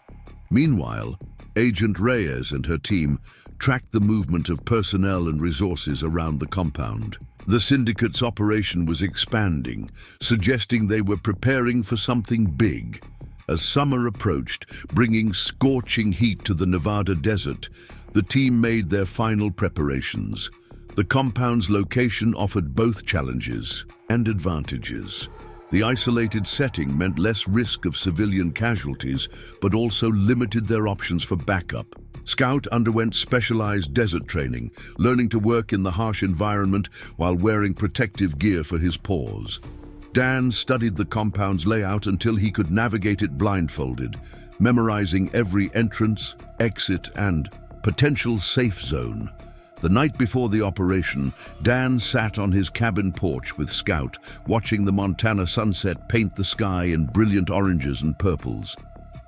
Meanwhile, Agent Reyes and her team tracked the movement of personnel and resources around the compound. The syndicate's operation was expanding, suggesting they were preparing for something big. As summer approached, bringing scorching heat to the Nevada desert, the team made their final preparations. The compound's location offered both challenges and advantages. The isolated setting meant less risk of civilian casualties, but also limited their options for backup. Scout underwent specialized desert training, learning to work in the harsh environment while wearing protective gear for his paws. Dan studied the compound's layout until he could navigate it blindfolded, memorizing every entrance, exit, and potential safe zone. The night before the operation, Dan sat on his cabin porch with Scout, watching the Montana sunset paint the sky in brilliant oranges and purples.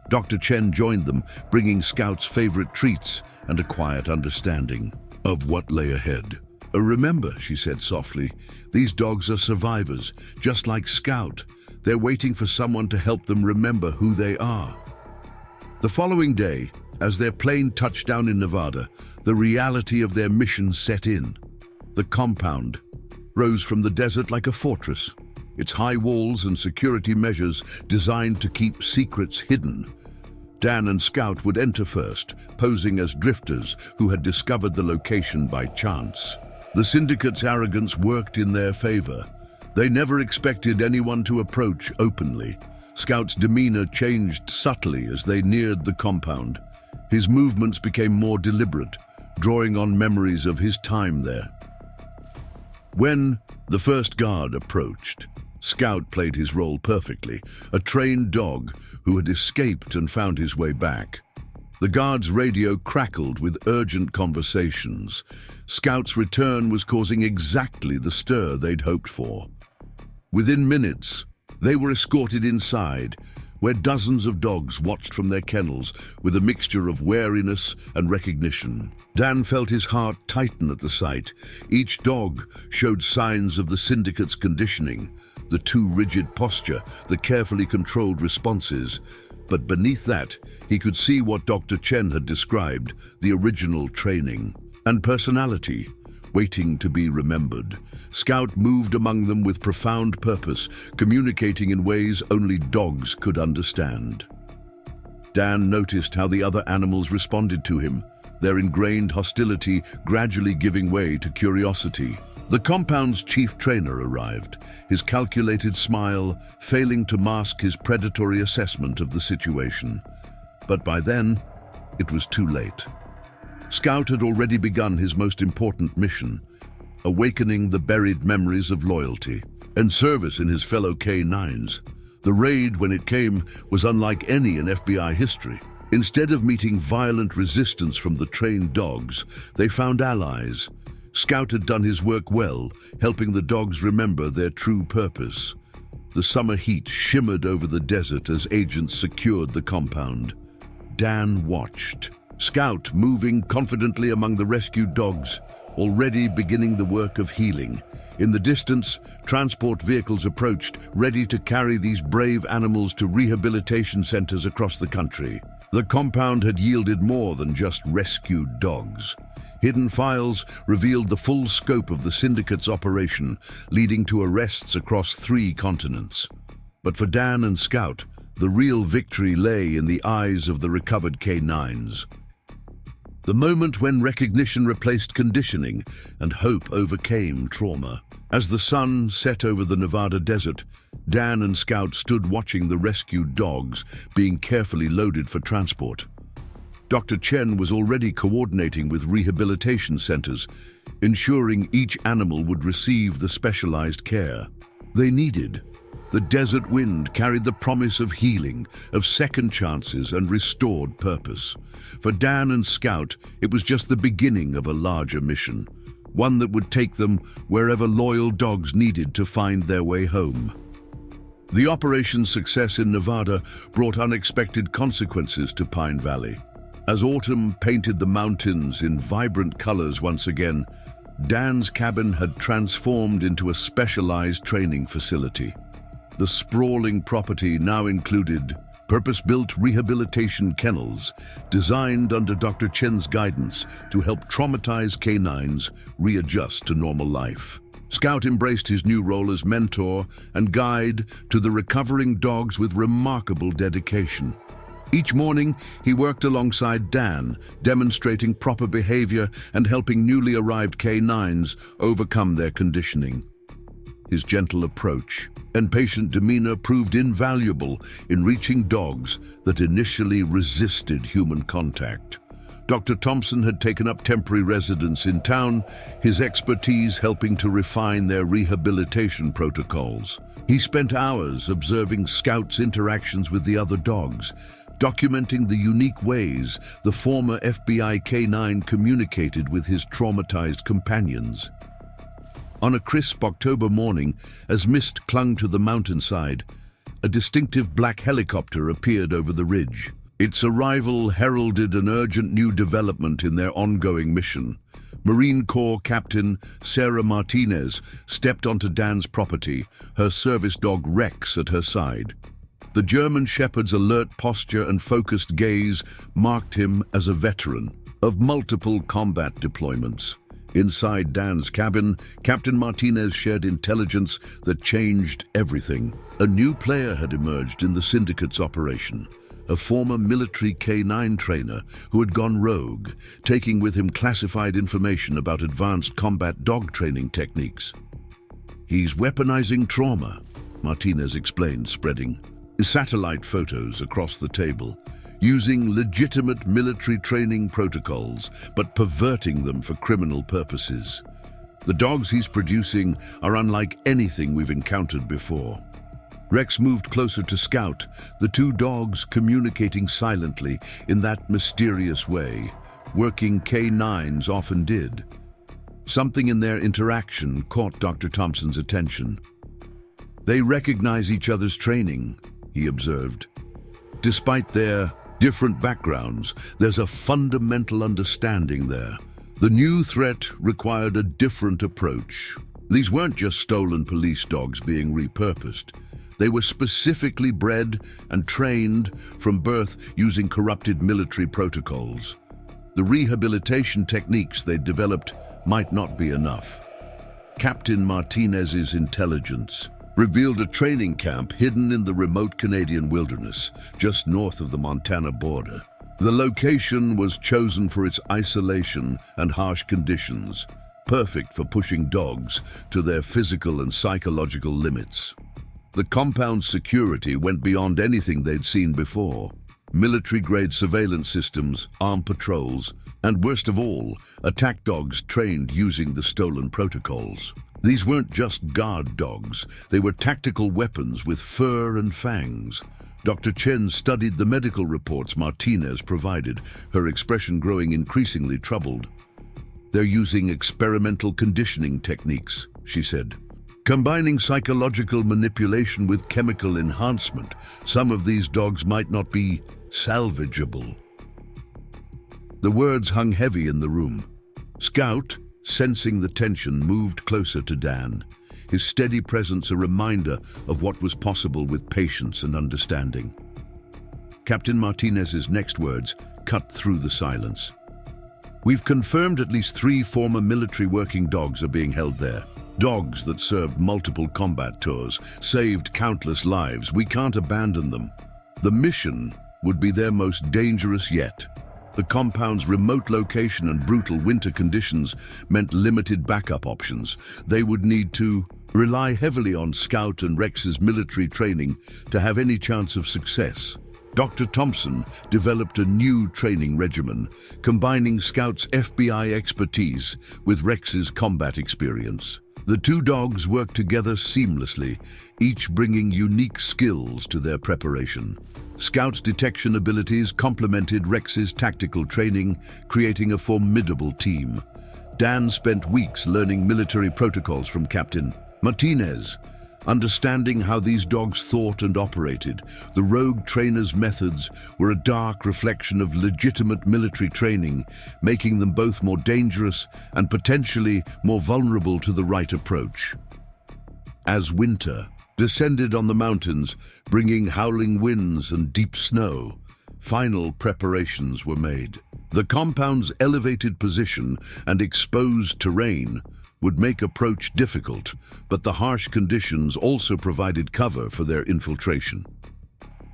Dr. Chen joined them, bringing Scout's favorite treats and a quiet understanding of what lay ahead. Remember, she said softly, these dogs are survivors, just like Scout. They're waiting for someone to help them remember who they are. The following day, as their plane touched down in Nevada, the reality of their mission set in. The compound rose from the desert like a fortress, its high walls and security measures designed to keep secrets hidden. Dan and Scout would enter first, posing as drifters who had discovered the location by chance. The syndicate's arrogance worked in their favor. They never expected anyone to approach openly. Scout's demeanor changed subtly as they neared the compound. His movements became more deliberate, drawing on memories of his time there. When the first guard approached, Scout played his role perfectly, a trained dog who had escaped and found his way back. The guard's radio crackled with urgent conversations. Scout's return was causing exactly the stir they'd hoped for. Within minutes, they were escorted inside, where dozens of dogs watched from their kennels with a mixture of wariness and recognition. Dan felt his heart tighten at the sight. Each dog showed signs of the syndicate's conditioning, the too rigid posture, the carefully controlled responses. But beneath that, he could see what Dr. Chen had described, the original training and personality, waiting to be remembered. Scout moved among them with profound purpose, communicating in ways only dogs could understand. Dan noticed how the other animals responded to him, their ingrained hostility gradually giving way to curiosity. The compound's chief trainer arrived, his calculated smile failing to mask his predatory assessment of the situation. But by then, it was too late. Scout had already begun his most important mission, awakening the buried memories of loyalty and service in his fellow K-9s. The raid, when it came, was unlike any in FBI history. Instead of meeting violent resistance from the trained dogs, they found allies. Scout had done his work well, helping the dogs remember their true purpose. The summer heat shimmered over the desert as agents secured the compound. Dan watched, Scout moving confidently among the rescued dogs, already beginning the work of healing. In the distance, transport vehicles approached, ready to carry these brave animals to rehabilitation centers across the country. The compound had yielded more than just rescued dogs. Hidden files revealed the full scope of the syndicate's operation, leading to arrests across 3 continents. But for Dan and Scout, the real victory lay in the eyes of the recovered K-9s. The moment when recognition replaced conditioning and hope overcame trauma. As the sun set over the Nevada desert, Dan and Scout stood watching the rescued dogs being carefully loaded for transport. Dr. Chen was already coordinating with rehabilitation centers, ensuring each animal would receive the specialized care they needed. The desert wind carried the promise of healing, of second chances and restored purpose. For Dan and Scout, it was just the beginning of a larger mission, one that would take them wherever loyal dogs needed to find their way home. The operation's success in Nevada brought unexpected consequences to Pine Valley. As autumn painted the mountains in vibrant colors once again, Dan's cabin had transformed into a specialized training facility. The sprawling property now included purpose-built rehabilitation kennels designed under Dr. Chen's guidance to help traumatized canines readjust to normal life. Scout embraced his new role as mentor and guide to the recovering dogs with remarkable dedication. Each morning, he worked alongside Dan, demonstrating proper behavior and helping newly arrived K-9s overcome their conditioning. His gentle approach and patient demeanor proved invaluable in reaching dogs that initially resisted human contact. Dr. Thompson had taken up temporary residence in town, his expertise helping to refine their rehabilitation protocols. He spent hours observing Scout's interactions with the other dogs, documenting the unique ways the former FBI canine communicated with his traumatized companions. On a crisp October morning, as mist clung to the mountainside, a distinctive black helicopter appeared over the ridge. Its arrival heralded an urgent new development in their ongoing mission. Marine Corps Captain Sarah Martinez stepped onto Dan's property, her service dog Rex at her side. The German Shepherd's alert posture and focused gaze marked him as a veteran of multiple combat deployments. Inside Dan's cabin, Captain Martinez shared intelligence that changed everything. A new player had emerged in the syndicate's operation, a former military K9 trainer who had gone rogue, taking with him classified information about advanced combat dog training techniques. "He's weaponizing trauma," Martinez explained, spreading satellite photos across the table, using legitimate military training protocols, but perverting them for criminal purposes. "The dogs he's producing are unlike anything we've encountered before." Rex moved closer to Scout, the two dogs communicating silently in that mysterious way, working K9s often did. Something in their interaction caught Dr. Thompson's attention. "They recognize each other's training," he observed. "Despite their different backgrounds, there's a fundamental understanding there. The new threat required a different approach. These weren't just stolen police dogs being repurposed. They were specifically bred and trained from birth using corrupted military protocols. The rehabilitation techniques they'd developed might not be enough." Captain Martinez's intelligence revealed a training camp hidden in the remote Canadian wilderness, just north of the Montana border. The location was chosen for its isolation and harsh conditions, perfect for pushing dogs to their physical and psychological limits. The compound's security went beyond anything they'd seen before. Military-grade surveillance systems, armed patrols, and worst of all, attack dogs trained using the stolen protocols. These weren't just guard dogs, they were tactical weapons with fur and fangs. Dr. Chen studied the medical reports Martinez provided, her expression growing increasingly troubled. "They're using experimental conditioning techniques," she said. "Combining psychological manipulation with chemical enhancement, some of these dogs might not be salvageable." The words hung heavy in the room. Scout, sensing the tension, moved closer to Dan, his steady presence a reminder of what was possible with patience and understanding. Captain Martinez's next words cut through the silence. "We've confirmed at least 3 former military working dogs are being held there. Dogs that served multiple combat tours, saved countless lives. We can't abandon them. The mission would be their most dangerous yet." The compound's remote location and brutal winter conditions meant limited backup options. They would need to rely heavily on Scout and Rex's military training to have any chance of success. Dr. Thompson developed a new training regimen, combining Scout's FBI expertise with Rex's combat experience. The two dogs worked together seamlessly, each bringing unique skills to their preparation. Scout's detection abilities complemented Rex's tactical training, creating a formidable team. Dan spent weeks learning military protocols from Captain Martinez, understanding how these dogs thought and operated. The rogue trainer's methods were a dark reflection of legitimate military training, making them both more dangerous and potentially more vulnerable to the right approach. As winter descended on the mountains, bringing howling winds and deep snow, final preparations were made. The compound's elevated position and exposed terrain would make approach difficult, but the harsh conditions also provided cover for their infiltration.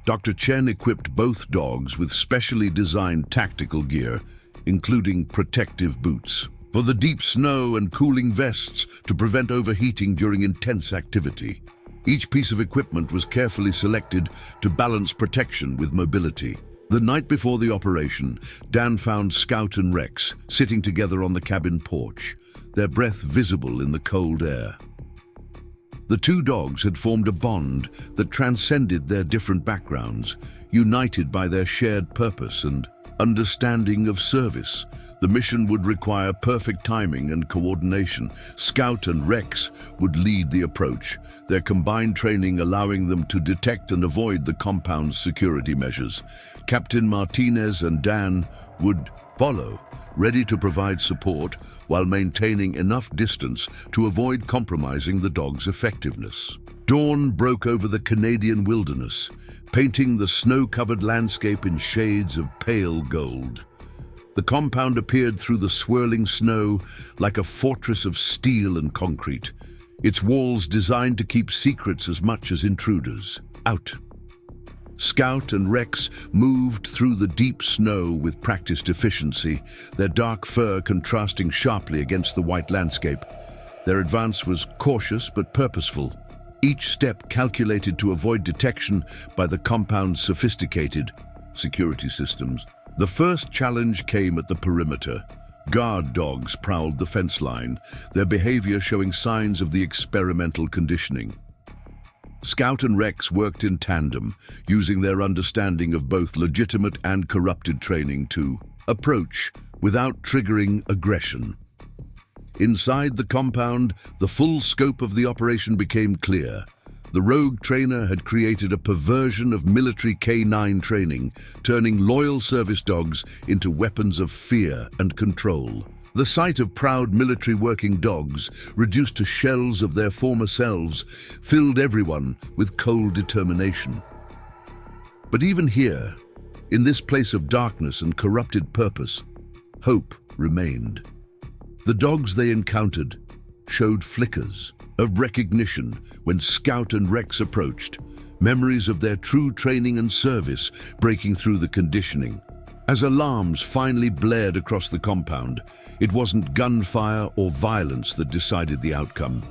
Dr. Chen equipped both dogs with specially designed tactical gear, including protective boots, for the deep snow and cooling vests to prevent overheating during intense activity. Each piece of equipment was carefully selected to balance protection with mobility. The night before the operation, Dan found Scout and Rex sitting together on the cabin porch, their breath visible in the cold air. The two dogs had formed a bond that transcended their different backgrounds, united by their shared purpose and understanding of service. The mission would require perfect timing and coordination. Scout and Rex would lead the approach, their combined training allowing them to detect and avoid the compound's security measures. Captain Martinez and Dan would follow, ready to provide support while maintaining enough distance to avoid compromising the dog's effectiveness. Dawn broke over the Canadian wilderness, painting the snow-covered landscape in shades of pale gold. The compound appeared through the swirling snow like a fortress of steel and concrete, its walls designed to keep secrets as much as intruders out. Scout and Rex moved through the deep snow with practiced efficiency, their dark fur contrasting sharply against the white landscape. Their advance was cautious but purposeful, each step calculated to avoid detection by the compound's sophisticated security systems. The first challenge came at the perimeter. Guard dogs prowled the fence line, their behavior showing signs of the experimental conditioning. Scout and Rex worked in tandem, using their understanding of both legitimate and corrupted training to approach without triggering aggression. Inside the compound, the full scope of the operation became clear. The rogue trainer had created a perversion of military K9 training, turning loyal service dogs into weapons of fear and control. The sight of proud military working dogs, reduced to shells of their former selves, filled everyone with cold determination. But even here, in this place of darkness and corrupted purpose, hope remained. The dogs they encountered showed flickers of recognition when Scout and Rex approached, memories of their true training and service breaking through the conditioning. As alarms finally blared across the compound, it wasn't gunfire or violence that decided the outcome.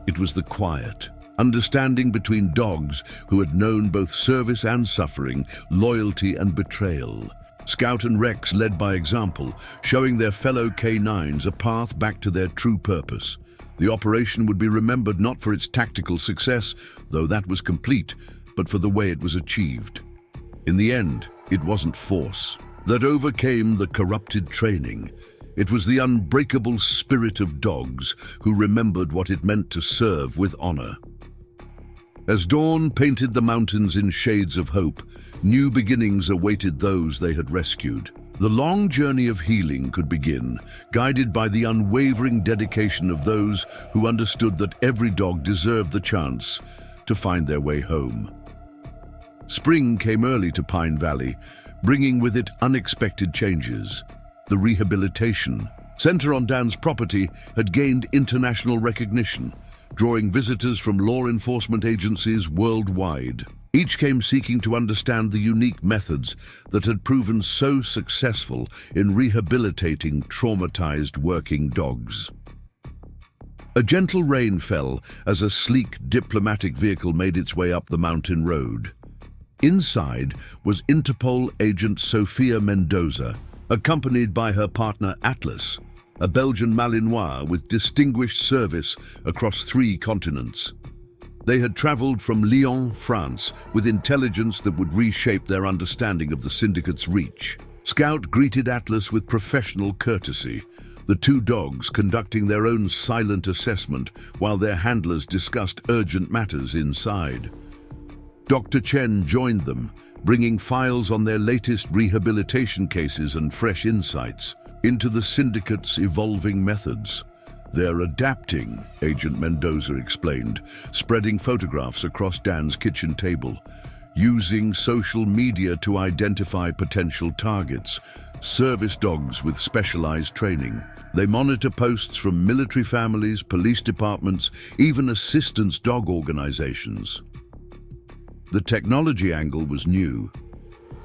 It was the quiet, understanding between dogs who had known both service and suffering, loyalty and betrayal. Scout and Rex led by example, showing their fellow K9s a path back to their true purpose. The operation would be remembered not for its tactical success, though that was complete, but for the way it was achieved. In the end, it wasn't force that overcame the corrupted training. It was the unbreakable spirit of dogs who remembered what it meant to serve with honor. As dawn painted the mountains in shades of hope, new beginnings awaited those they had rescued. The long journey of healing could begin, guided by the unwavering dedication of those who understood that every dog deserved the chance to find their way home. Spring came early to Pine Valley, bringing with it unexpected changes. The rehabilitation center on Dan's property had gained international recognition, drawing visitors from law enforcement agencies worldwide. Each came seeking to understand the unique methods that had proven so successful in rehabilitating traumatized working dogs. A gentle rain fell as a sleek diplomatic vehicle made its way up the mountain road. Inside was Interpol agent Sofia Mendoza, accompanied by her partner Atlas, a Belgian Malinois with distinguished service across 3 continents. They had traveled from Lyon, France, with intelligence that would reshape their understanding of the syndicate's reach. Scout greeted Atlas with professional courtesy, the 2 dogs conducting their own silent assessment while their handlers discussed urgent matters inside. Dr. Chen joined them, bringing files on their latest rehabilitation cases and fresh insights into the syndicate's evolving methods. They're adapting, Agent Mendoza explained, spreading photographs across Dan's kitchen table, using social media to identify potential targets, service dogs with specialized training. They monitor posts from military families, police departments, even assistance dog organizations. The technology angle was new.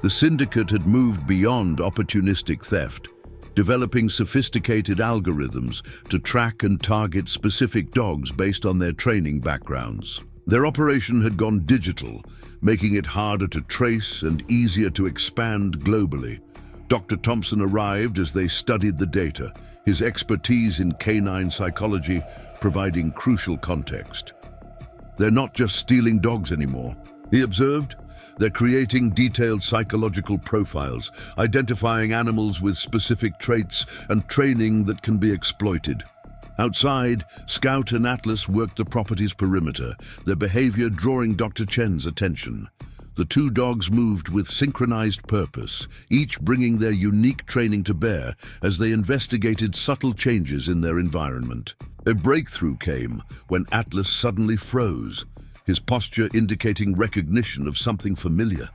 The syndicate had moved beyond opportunistic theft, developing sophisticated algorithms to track and target specific dogs based on their training backgrounds. Their operation had gone digital, making it harder to trace and easier to expand globally. Dr. Thompson arrived as they studied the data, his expertise in canine psychology providing crucial context. "They're not just stealing dogs anymore," he observed. "They're creating detailed psychological profiles, identifying animals with specific traits and training that can be exploited." Outside, Scout and Atlas worked the property's perimeter, their behavior drawing Dr. Chen's attention. The two dogs moved with synchronized purpose, each bringing their unique training to bear as they investigated subtle changes in their environment. A breakthrough came when Atlas suddenly froze, his posture indicating recognition of something familiar.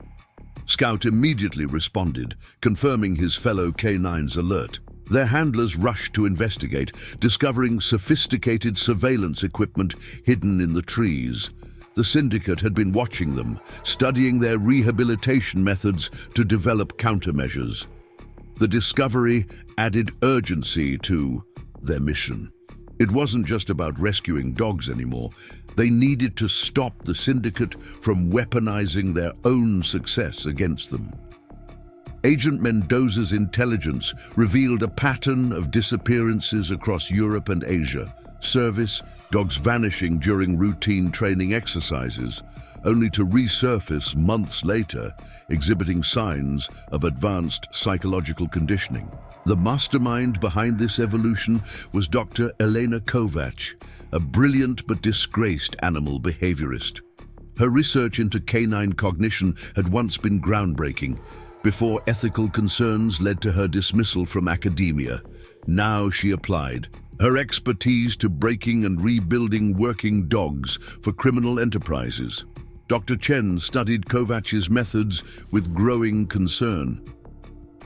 Scout immediately responded, confirming his fellow canines' alert. Their handlers rushed to investigate, discovering sophisticated surveillance equipment hidden in the trees. The syndicate had been watching them, studying their rehabilitation methods to develop countermeasures. The discovery added urgency to their mission. It wasn't just about rescuing dogs anymore. They needed to stop the syndicate from weaponizing their own success against them. Agent Mendoza's intelligence revealed a pattern of disappearances across Europe and Asia. Service, dogs vanishing during routine training exercises, only to resurface months later, exhibiting signs of advanced psychological conditioning. The mastermind behind this evolution was Dr. Elena Kovac, a brilliant but disgraced animal behaviorist. Her research into canine cognition had once been groundbreaking, before ethical concerns led to her dismissal from academia. Now she applied her expertise to breaking and rebuilding working dogs for criminal enterprises. Dr. Chen studied Kovac's methods with growing concern.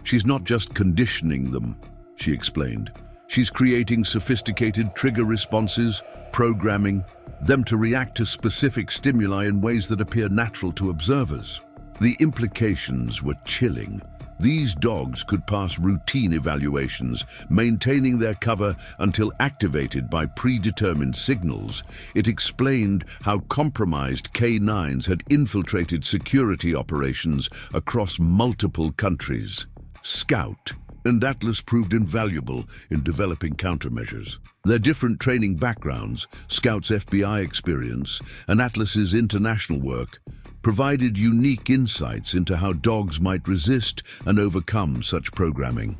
"She's not just conditioning them," she explained. "She's creating sophisticated trigger responses, programming them to react to specific stimuli in ways that appear natural to observers." The implications were chilling. These dogs could pass routine evaluations, maintaining their cover until activated by predetermined signals. It explained how compromised canines had infiltrated security operations across multiple countries. Scout and Atlas proved invaluable in developing countermeasures. Their different training backgrounds, Scout's FBI experience and Atlas's international work, provided unique insights into how dogs might resist and overcome such programming.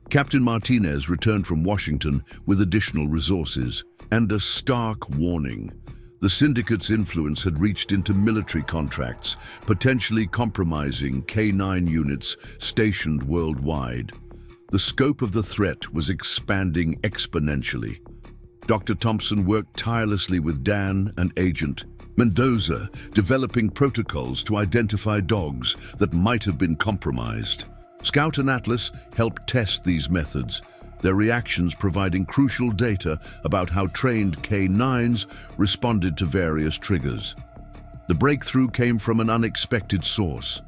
Captain Martinez returned from Washington with additional resources and a stark warning. The syndicate's influence had reached into military contracts, potentially compromising K-9 units stationed worldwide. The scope of the threat was expanding exponentially. Dr. Thompson worked tirelessly with Dan and Agent Mendoza, developing protocols to identify dogs that might have been compromised. Scout and Atlas helped test these methods, their reactions providing crucial data about how trained K-9s responded to various triggers. The breakthrough came from an unexpected source.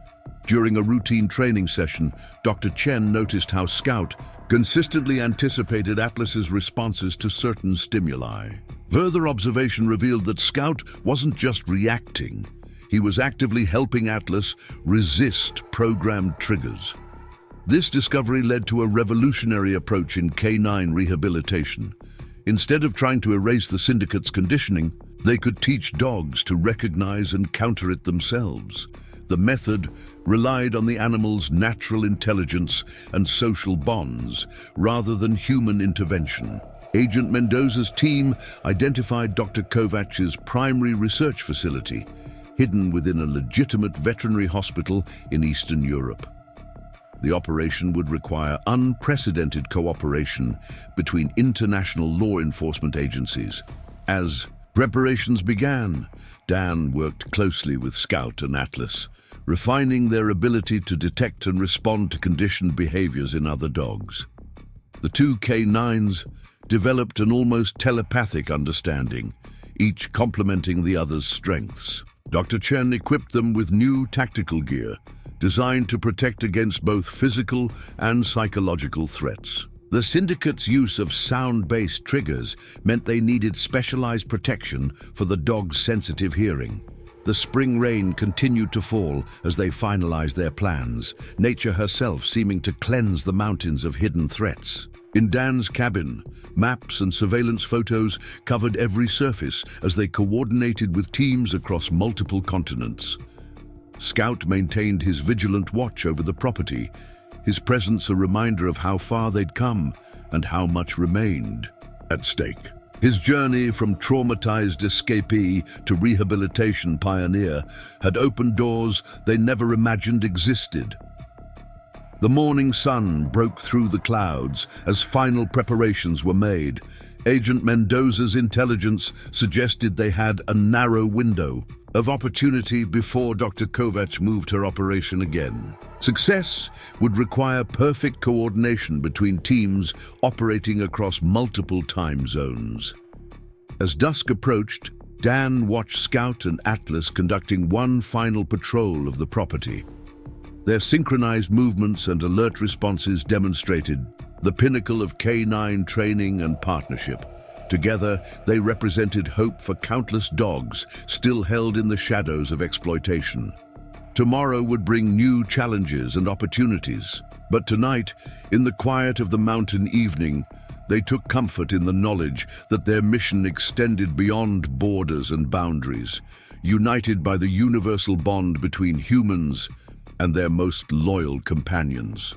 During a routine training session, Dr. Chen noticed how Scout consistently anticipated Atlas's responses to certain stimuli. Further observation revealed that Scout wasn't just reacting, he was actively helping Atlas resist programmed triggers. This discovery led to a revolutionary approach in canine rehabilitation. Instead of trying to erase the syndicate's conditioning, they could teach dogs to recognize and counter it themselves. The method relied on the animal's natural intelligence and social bonds rather than human intervention. Agent Mendoza's team identified Dr. Kovac's primary research facility, hidden within a legitimate veterinary hospital in Eastern Europe. The operation would require unprecedented cooperation between international law enforcement agencies. As preparations began, Dan worked closely with Scout and Atlas, refining their ability to detect and respond to conditioned behaviors in other dogs. The two K-9s developed an almost telepathic understanding, each complementing the other's strengths. Dr. Chen equipped them with new tactical gear, designed to protect against both physical and psychological threats. The syndicate's use of sound-based triggers meant they needed specialized protection for the dog's sensitive hearing. The spring rain continued to fall as they finalized their plans, nature herself seeming to cleanse the mountains of hidden threats. In Dan's cabin, maps and surveillance photos covered every surface as they coordinated with teams across multiple continents. Scout maintained his vigilant watch over the property, his presence a reminder of how far they'd come and how much remained at stake. His journey from traumatized escapee to rehabilitation pioneer had opened doors they never imagined existed. The morning sun broke through the clouds as final preparations were made. Agent Mendoza's intelligence suggested they had a narrow window of opportunity before Dr. Kovacs moved her operation again. Success would require perfect coordination between teams operating across multiple time zones. As dusk approached, Dan watched Scout and Atlas conducting one final patrol of the property. Their synchronized movements and alert responses demonstrated the pinnacle of K9 training and partnership. Together, they represented hope for countless dogs still held in the shadows of exploitation. Tomorrow would bring new challenges and opportunities, but tonight, in the quiet of the mountain evening, they took comfort in the knowledge that their mission extended beyond borders and boundaries, united by the universal bond between humans and their most loyal companions.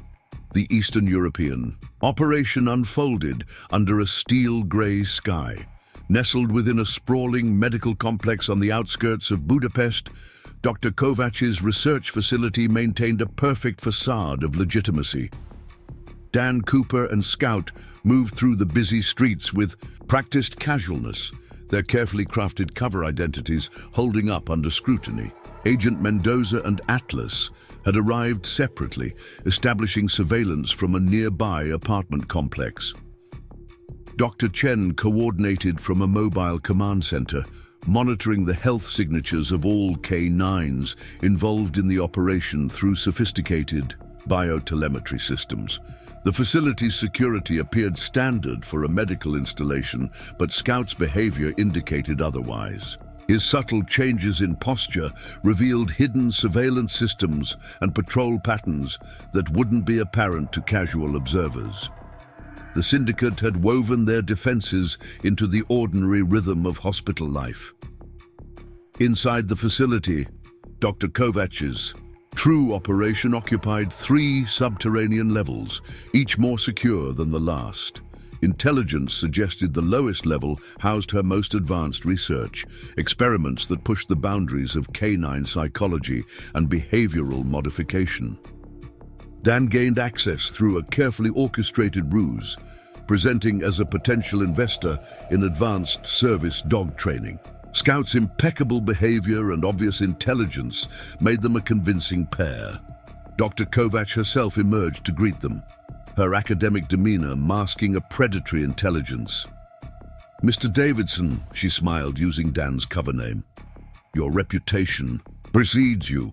The Eastern European operation unfolded under a steel-gray sky. Nestled within a sprawling medical complex on the outskirts of Budapest, Dr. Kovacs's research facility maintained a perfect facade of legitimacy. Dan Cooper and Scout moved through the busy streets with practiced casualness, their carefully crafted cover identities holding up under scrutiny. Agent Mendoza and Atlas had arrived separately, establishing surveillance from a nearby apartment complex. Dr. Chen coordinated from a mobile command center, monitoring the health signatures of all K9s involved in the operation through sophisticated biotelemetry systems. The facility's security appeared standard for a medical installation, but Scout's behavior indicated otherwise. His subtle changes in posture revealed hidden surveillance systems and patrol patterns that wouldn't be apparent to casual observers. The syndicate had woven their defenses into the ordinary rhythm of hospital life. Inside the facility, Dr. Kovacs's true operation occupied 3 subterranean levels, each more secure than the last. Intelligence suggested the lowest level housed her most advanced research, experiments that pushed the boundaries of canine psychology and behavioral modification. Dan gained access through a carefully orchestrated ruse, presenting as a potential investor in advanced service dog training. Scout's impeccable behavior and obvious intelligence made them a convincing pair. Dr. Kovacs herself emerged to greet them, her academic demeanor masking a predatory intelligence. "Mr. Davidson," she smiled using Dan's cover name, "your reputation precedes you.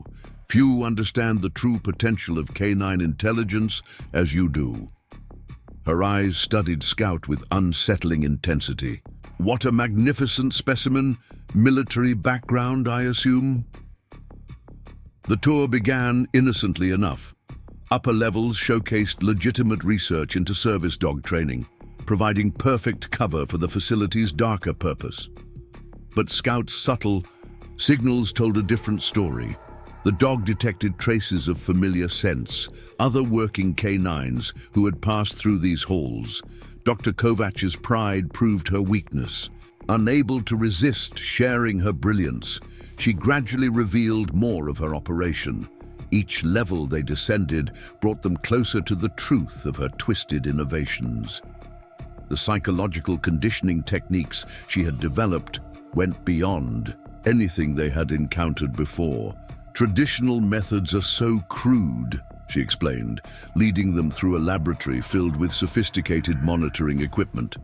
Few understand the true potential of canine intelligence as you do." Her eyes studied Scout with unsettling intensity. "What a magnificent specimen. Military background, I assume?" The tour began innocently enough. Upper levels showcased legitimate research into service dog training, providing perfect cover for the facility's darker purpose. But Scout's subtle signals told a different story. The dog detected traces of familiar scents, other working canines who had passed through these halls. Dr. Kovacs's pride proved her weakness. Unable to resist sharing her brilliance, she gradually revealed more of her operation. Each level they descended brought them closer to the truth of her twisted innovations. The psychological conditioning techniques she had developed went beyond anything they had encountered before. "Traditional methods are so crude," she explained, leading them through a laboratory filled with sophisticated monitoring equipment.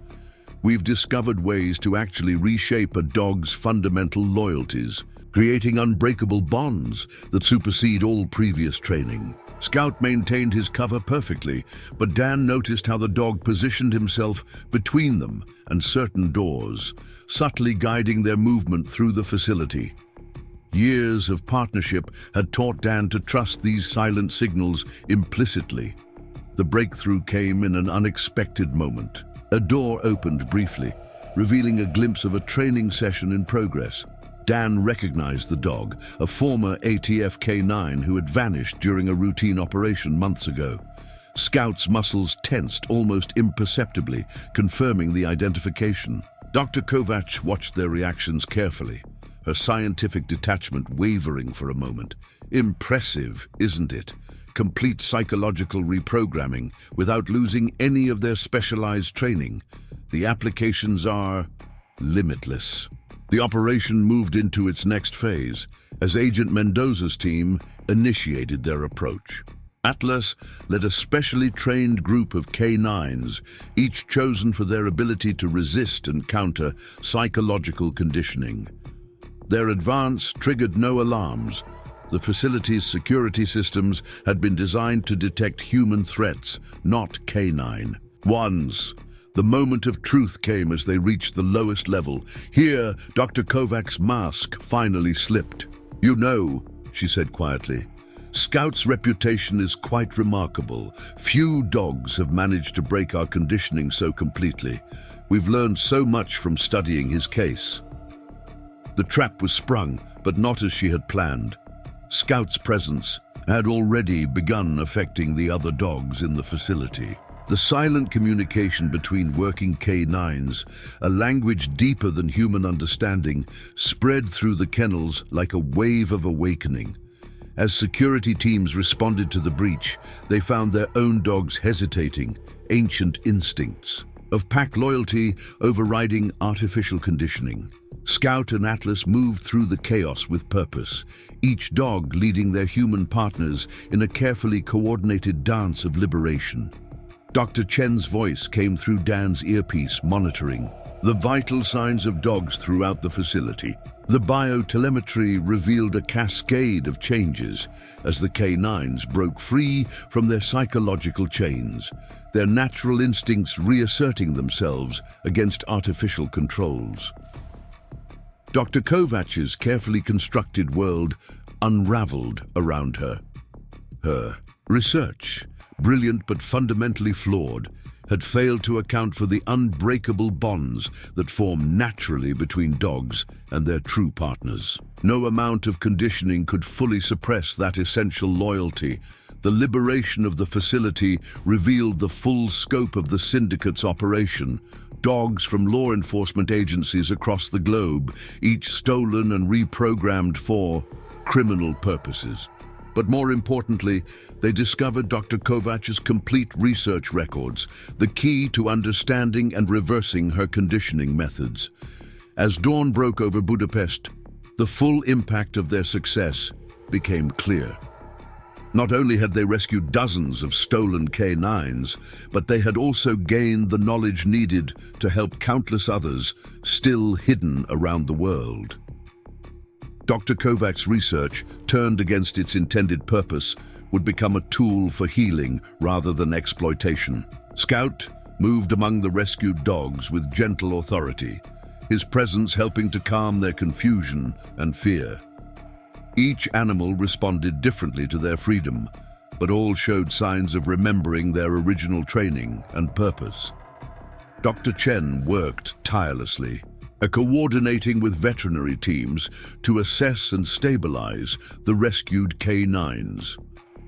"We've discovered ways to actually reshape a dog's fundamental loyalties, creating unbreakable bonds that supersede all previous training." Scout maintained his cover perfectly, but Dan noticed how the dog positioned himself between them and certain doors, subtly guiding their movement through the facility. Years of partnership had taught Dan to trust these silent signals implicitly. The breakthrough came in an unexpected moment. A door opened briefly, revealing a glimpse of a training session in progress. Dan recognized the dog, a former ATF K9 who had vanished during a routine operation months ago. Scout's muscles tensed almost imperceptibly, confirming the identification. Dr. Kovacs watched their reactions carefully, her scientific detachment wavering for a moment. Impressive, isn't it? Complete psychological reprogramming without losing any of their specialized training. The applications are limitless. The operation moved into its next phase as Agent Mendoza's team initiated their approach. Atlas led a specially trained group of K9s, each chosen for their ability to resist and counter psychological conditioning. Their advance triggered no alarms. The facility's security systems had been designed to detect human threats, not K9 ones. The moment of truth came as they reached the lowest level. Here, Dr. Kovacs' mask finally slipped. "You know," she said quietly, "Scout's reputation is quite remarkable. Few dogs have managed to break our conditioning so completely. We've learned so much from studying his case." The trap was sprung, but not as she had planned. Scout's presence had already begun affecting the other dogs in the facility. The silent communication between working K9s, a language deeper than human understanding, spread through the kennels like a wave of awakening. As security teams responded to the breach, they found their own dogs hesitating, ancient instincts of pack loyalty overriding artificial conditioning. Scout and Atlas moved through the chaos with purpose, each dog leading their human partners in a carefully coordinated dance of liberation. Dr. Chen's voice came through Dan's earpiece, monitoring the vital signs of dogs throughout the facility. The biotelemetry revealed a cascade of changes as the K9s broke free from their psychological chains, their natural instincts reasserting themselves against artificial controls. Dr. Kovacs' carefully constructed world unraveled around her. Her research, brilliant but fundamentally flawed, had failed to account for the unbreakable bonds that form naturally between dogs and their true partners. No amount of conditioning could fully suppress that essential loyalty. The liberation of the facility revealed the full scope of the syndicate's operation. Dogs from law enforcement agencies across the globe, each stolen and reprogrammed for criminal purposes. But more importantly, they discovered Dr. Kovacs' complete research records, the key to understanding and reversing her conditioning methods. As dawn broke over Budapest, the full impact of their success became clear. Not only had they rescued dozens of stolen K9s, but they had also gained the knowledge needed to help countless others still hidden around the world. Dr. Kovacs' research, turned against its intended purpose, would become a tool for healing rather than exploitation. Scout moved among the rescued dogs with gentle authority, his presence helping to calm their confusion and fear. Each animal responded differently to their freedom, but all showed signs of remembering their original training and purpose. Dr. Chen worked tirelessly, coordinating with veterinary teams to assess and stabilize the rescued K9s.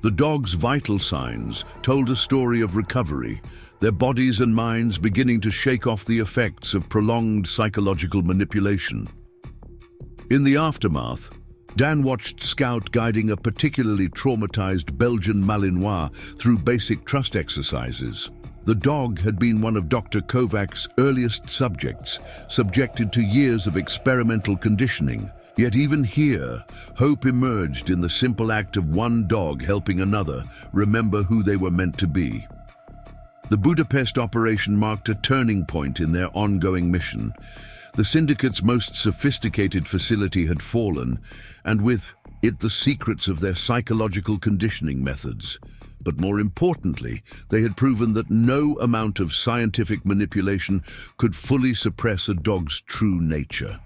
The dogs' vital signs told a story of recovery, their bodies and minds beginning to shake off the effects of prolonged psychological manipulation. In the aftermath, Dan watched Scout guiding a particularly traumatized Belgian Malinois through basic trust exercises. The dog had been one of Dr. Kovacs' earliest subjects, subjected to years of experimental conditioning. Yet even here, hope emerged in the simple act of one dog helping another remember who they were meant to be. The Budapest operation marked a turning point in their ongoing mission. The syndicate's most sophisticated facility had fallen, and with it the secrets of their psychological conditioning methods. But more importantly, they had proven that no amount of scientific manipulation could fully suppress a dog's true nature.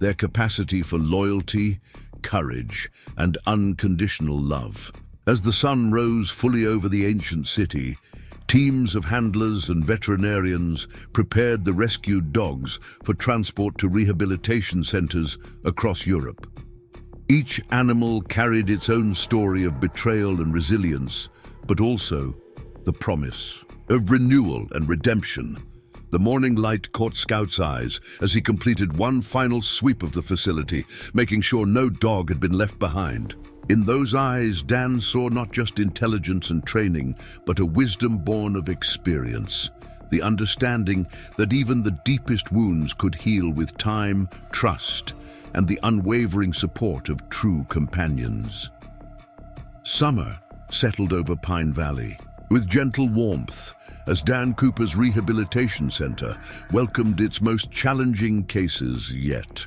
Their capacity for loyalty, courage, and unconditional love. As the sun rose fully over the ancient city, teams of handlers and veterinarians prepared the rescued dogs for transport to rehabilitation centers across Europe. Each animal carried its own story of betrayal and resilience, but also the promise of renewal and redemption. The morning light caught Scout's eyes as he completed one final sweep of the facility, making sure no dog had been left behind. In those eyes, Dan saw not just intelligence and training, but a wisdom born of experience. The understanding that even the deepest wounds could heal with time, trust, and the unwavering support of true companions. Summer settled over Pine Valley with gentle warmth as Dan Cooper's rehabilitation center welcomed its most challenging cases yet.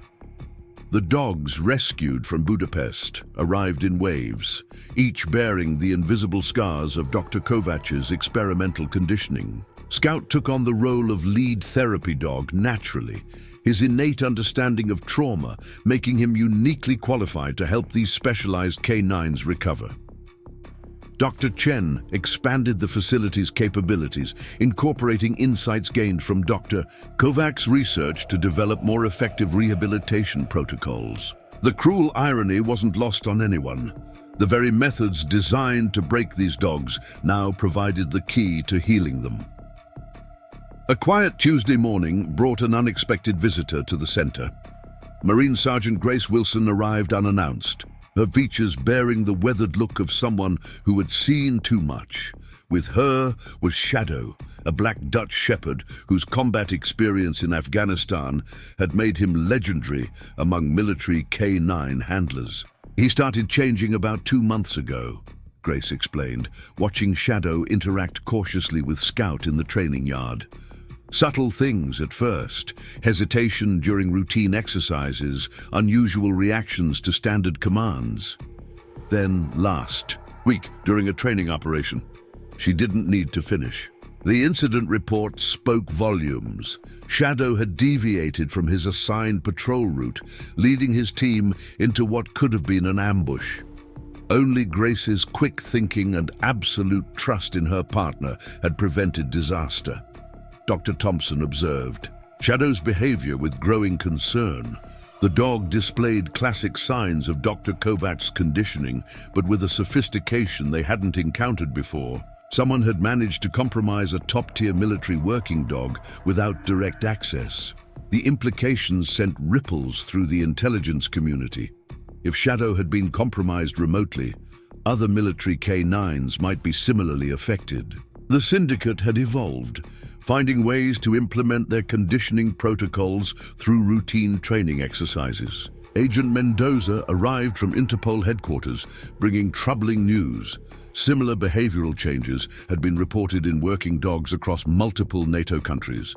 The dogs rescued from Budapest arrived in waves, each bearing the invisible scars of Dr. Kovac's experimental conditioning. Scout took on the role of lead therapy dog naturally, his innate understanding of trauma making him uniquely qualified to help these specialized canines recover. Dr. Chen expanded the facility's capabilities, incorporating insights gained from Dr. Kovac's research to develop more effective rehabilitation protocols. The cruel irony wasn't lost on anyone. The very methods designed to break these dogs now provided the key to healing them. A quiet Tuesday morning brought an unexpected visitor to the center. Marine Sergeant Grace Wilson arrived unannounced, her features bearing the weathered look of someone who had seen too much. With her was Shadow, a black Dutch shepherd whose combat experience in Afghanistan had made him legendary among military K9 handlers. He started changing about 2 months ago, Grace explained, watching Shadow interact cautiously with Scout in the training yard. Subtle things at first, hesitation during routine exercises, unusual reactions to standard commands. Then last week, during a training operation, she didn't need to finish. The incident report spoke volumes. Shadow had deviated from his assigned patrol route, leading his team into what could have been an ambush. Only Grace's quick thinking and absolute trust in her partner had prevented disaster. Dr. Thompson observed Shadow's behavior with growing concern. The dog displayed classic signs of Dr. Kovac's conditioning, but with a sophistication they hadn't encountered before. Someone had managed to compromise a top-tier military working dog without direct access. The implications sent ripples through the intelligence community. If Shadow had been compromised remotely, other military K9s might be similarly affected. The syndicate had evolved, finding ways to implement their conditioning protocols through routine training exercises. Agent Mendoza arrived from Interpol headquarters, bringing troubling news. Similar behavioral changes had been reported in working dogs across multiple NATO countries.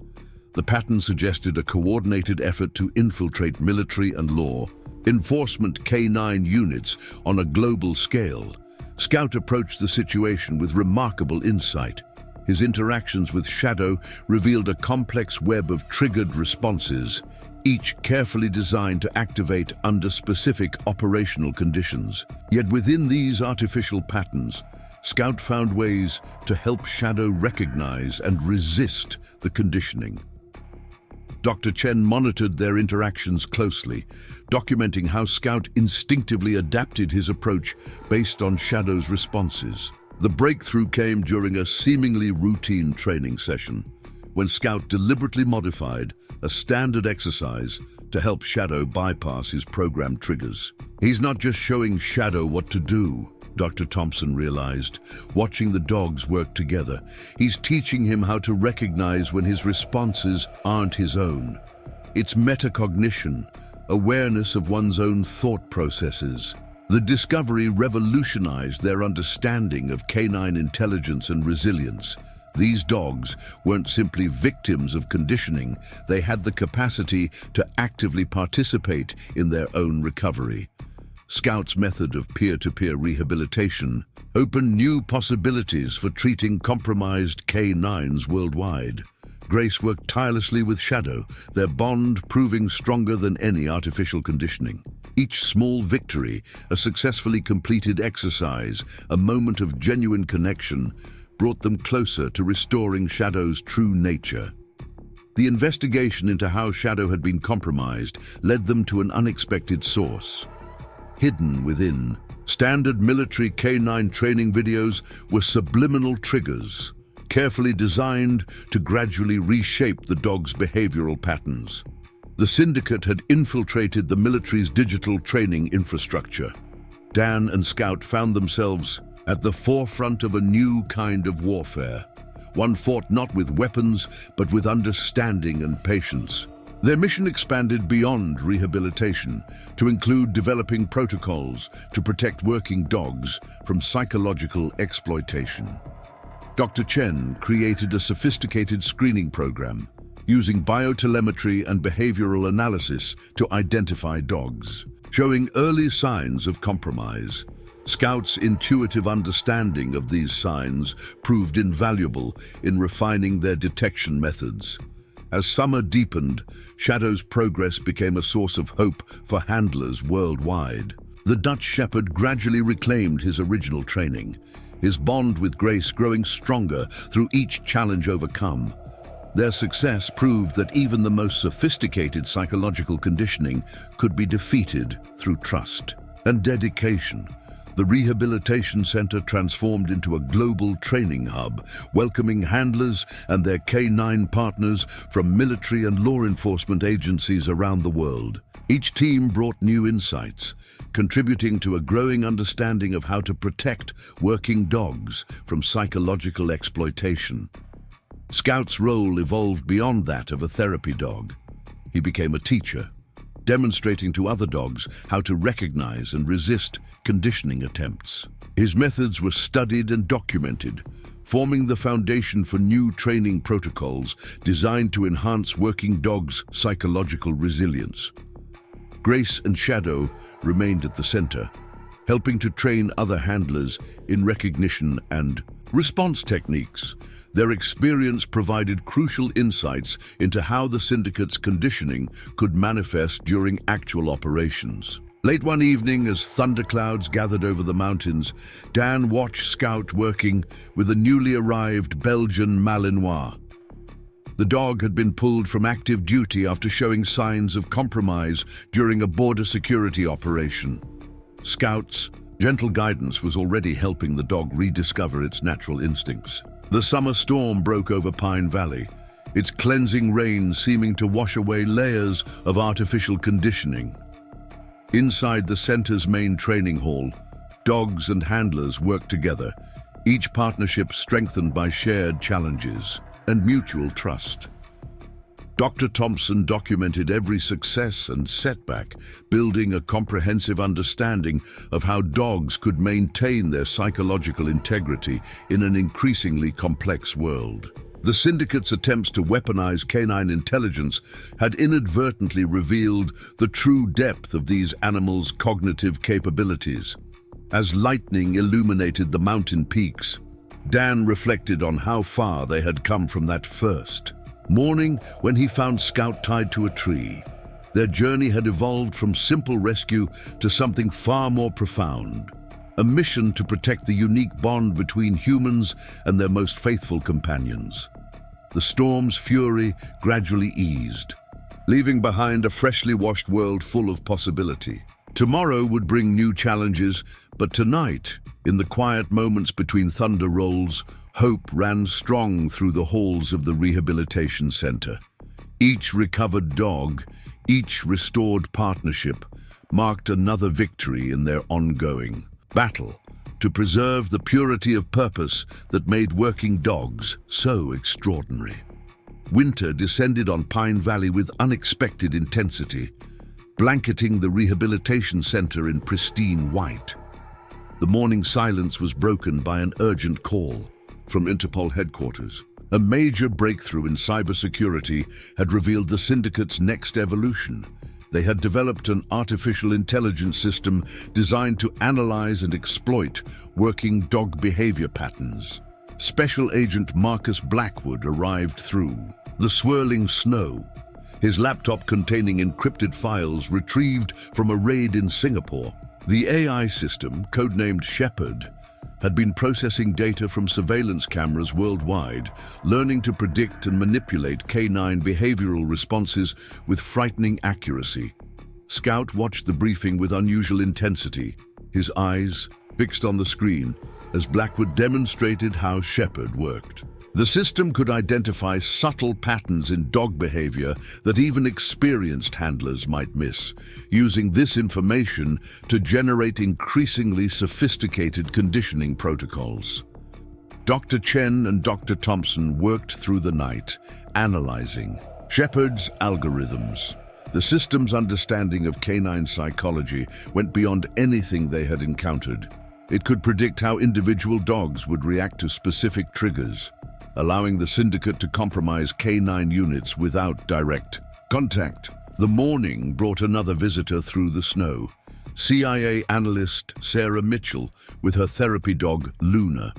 The pattern suggested a coordinated effort to infiltrate military and law enforcement K9 units on a global scale. Scout approached the situation with remarkable insight. His interactions with Shadow revealed a complex web of triggered responses, each carefully designed to activate under specific operational conditions. Yet within these artificial patterns, Scout found ways to help Shadow recognize and resist the conditioning. Dr. Chen monitored their interactions closely, documenting how Scout instinctively adapted his approach based on Shadow's responses. The breakthrough came during a seemingly routine training session, when Scout deliberately modified a standard exercise to help Shadow bypass his programmed triggers. He's not just showing Shadow what to do, Dr. Thompson realized, watching the dogs work together. He's teaching him how to recognize when his responses aren't his own. It's metacognition, awareness of one's own thought processes. The discovery revolutionized their understanding of canine intelligence and resilience. These dogs weren't simply victims of conditioning, they had the capacity to actively participate in their own recovery. Scout's method of peer-to-peer rehabilitation opened new possibilities for treating compromised canines worldwide. Grace worked tirelessly with Shadow, their bond proving stronger than any artificial conditioning. Each small victory, a successfully completed exercise, a moment of genuine connection, brought them closer to restoring Shadow's true nature. The investigation into how Shadow had been compromised led them to an unexpected source. Hidden within standard military canine training videos were subliminal triggers, carefully designed to gradually reshape the dog's behavioral patterns. The syndicate had infiltrated the military's digital training infrastructure. Dan and Scout found themselves at the forefront of a new kind of warfare, one fought not with weapons, but with understanding and patience. Their mission expanded beyond rehabilitation to include developing protocols to protect working dogs from psychological exploitation. Dr. Chen created a sophisticated screening program using biotelemetry and behavioral analysis to identify dogs, showing early signs of compromise. Scout's intuitive understanding of these signs proved invaluable in refining their detection methods. As summer deepened, Shadow's progress became a source of hope for handlers worldwide. The Dutch Shepherd gradually reclaimed his original training, his bond with Grace growing stronger through each challenge overcome. Their success proved that even the most sophisticated psychological conditioning could be defeated through trust and dedication. The rehabilitation center transformed into a global training hub, welcoming handlers and their canine partners from military and law enforcement agencies around the world. Each team brought new insights, contributing to a growing understanding of how to protect working dogs from psychological exploitation. Scout's role evolved beyond that of a therapy dog. He became a teacher, demonstrating to other dogs how to recognize and resist conditioning attempts. His methods were studied and documented, forming the foundation for new training protocols designed to enhance working dogs' psychological resilience. Grace and Shadow remained at the center, helping to train other handlers in recognition and response techniques. Their experience provided crucial insights into how the syndicate's conditioning could manifest during actual operations. Late one evening, as thunderclouds gathered over the mountains, Dan watched Scout working with a newly arrived Belgian Malinois. The dog had been pulled from active duty after showing signs of compromise during a border security operation. Scout's gentle guidance was already helping the dog rediscover its natural instincts. The summer storm broke over Pine Valley, its cleansing rain seeming to wash away layers of artificial conditioning. Inside the center's main training hall, dogs and handlers worked together, each partnership strengthened by shared challenges and mutual trust. Dr. Thompson documented every success and setback, building a comprehensive understanding of how dogs could maintain their psychological integrity in an increasingly complex world. The syndicate's attempts to weaponize canine intelligence had inadvertently revealed the true depth of these animals' cognitive capabilities. As lightning illuminated the mountain peaks, Dan reflected on how far they had come from that first morning when he found Scout tied to a tree. Their journey had evolved from simple rescue to something far more profound, a mission to protect the unique bond between humans and their most faithful companions. The storm's fury gradually eased, leaving behind a freshly washed world full of possibility. Tomorrow would bring new challenges, but tonight, in the quiet moments between thunder rolls, hope ran strong through the halls of the rehabilitation center. Each recovered dog, each restored partnership, marked another victory in their ongoing battle to preserve the purity of purpose that made working dogs so extraordinary. Winter descended on Pine Valley with unexpected intensity, blanketing the rehabilitation center in pristine white. The morning silence was broken by an urgent call from Interpol headquarters. A major breakthrough in cybersecurity had revealed the syndicate's next evolution, They had developed an artificial intelligence system designed to analyze and exploit working dog behavior patterns. Special Agent Marcus Blackwood arrived through the swirling snow, his laptop containing encrypted files retrieved from a raid in Singapore. The AI system, codenamed Shepherd, had been processing data from surveillance cameras worldwide, learning to predict and manipulate canine behavioral responses with frightening accuracy. Scout watched the briefing with unusual intensity, his eyes fixed on the screen as Blackwood demonstrated how Shepherd worked. The system could identify subtle patterns in dog behavior that even experienced handlers might miss, using this information to generate increasingly sophisticated conditioning protocols. Dr. Chen and Dr. Thompson worked through the night, analyzing Shepherd's algorithms. The system's understanding of canine psychology went beyond anything they had encountered. It could predict how individual dogs would react to specific triggers, allowing the syndicate to compromise canine units without direct contact. The morning brought another visitor through the snow, CIA analyst Sarah Mitchell with her therapy dog, Luna.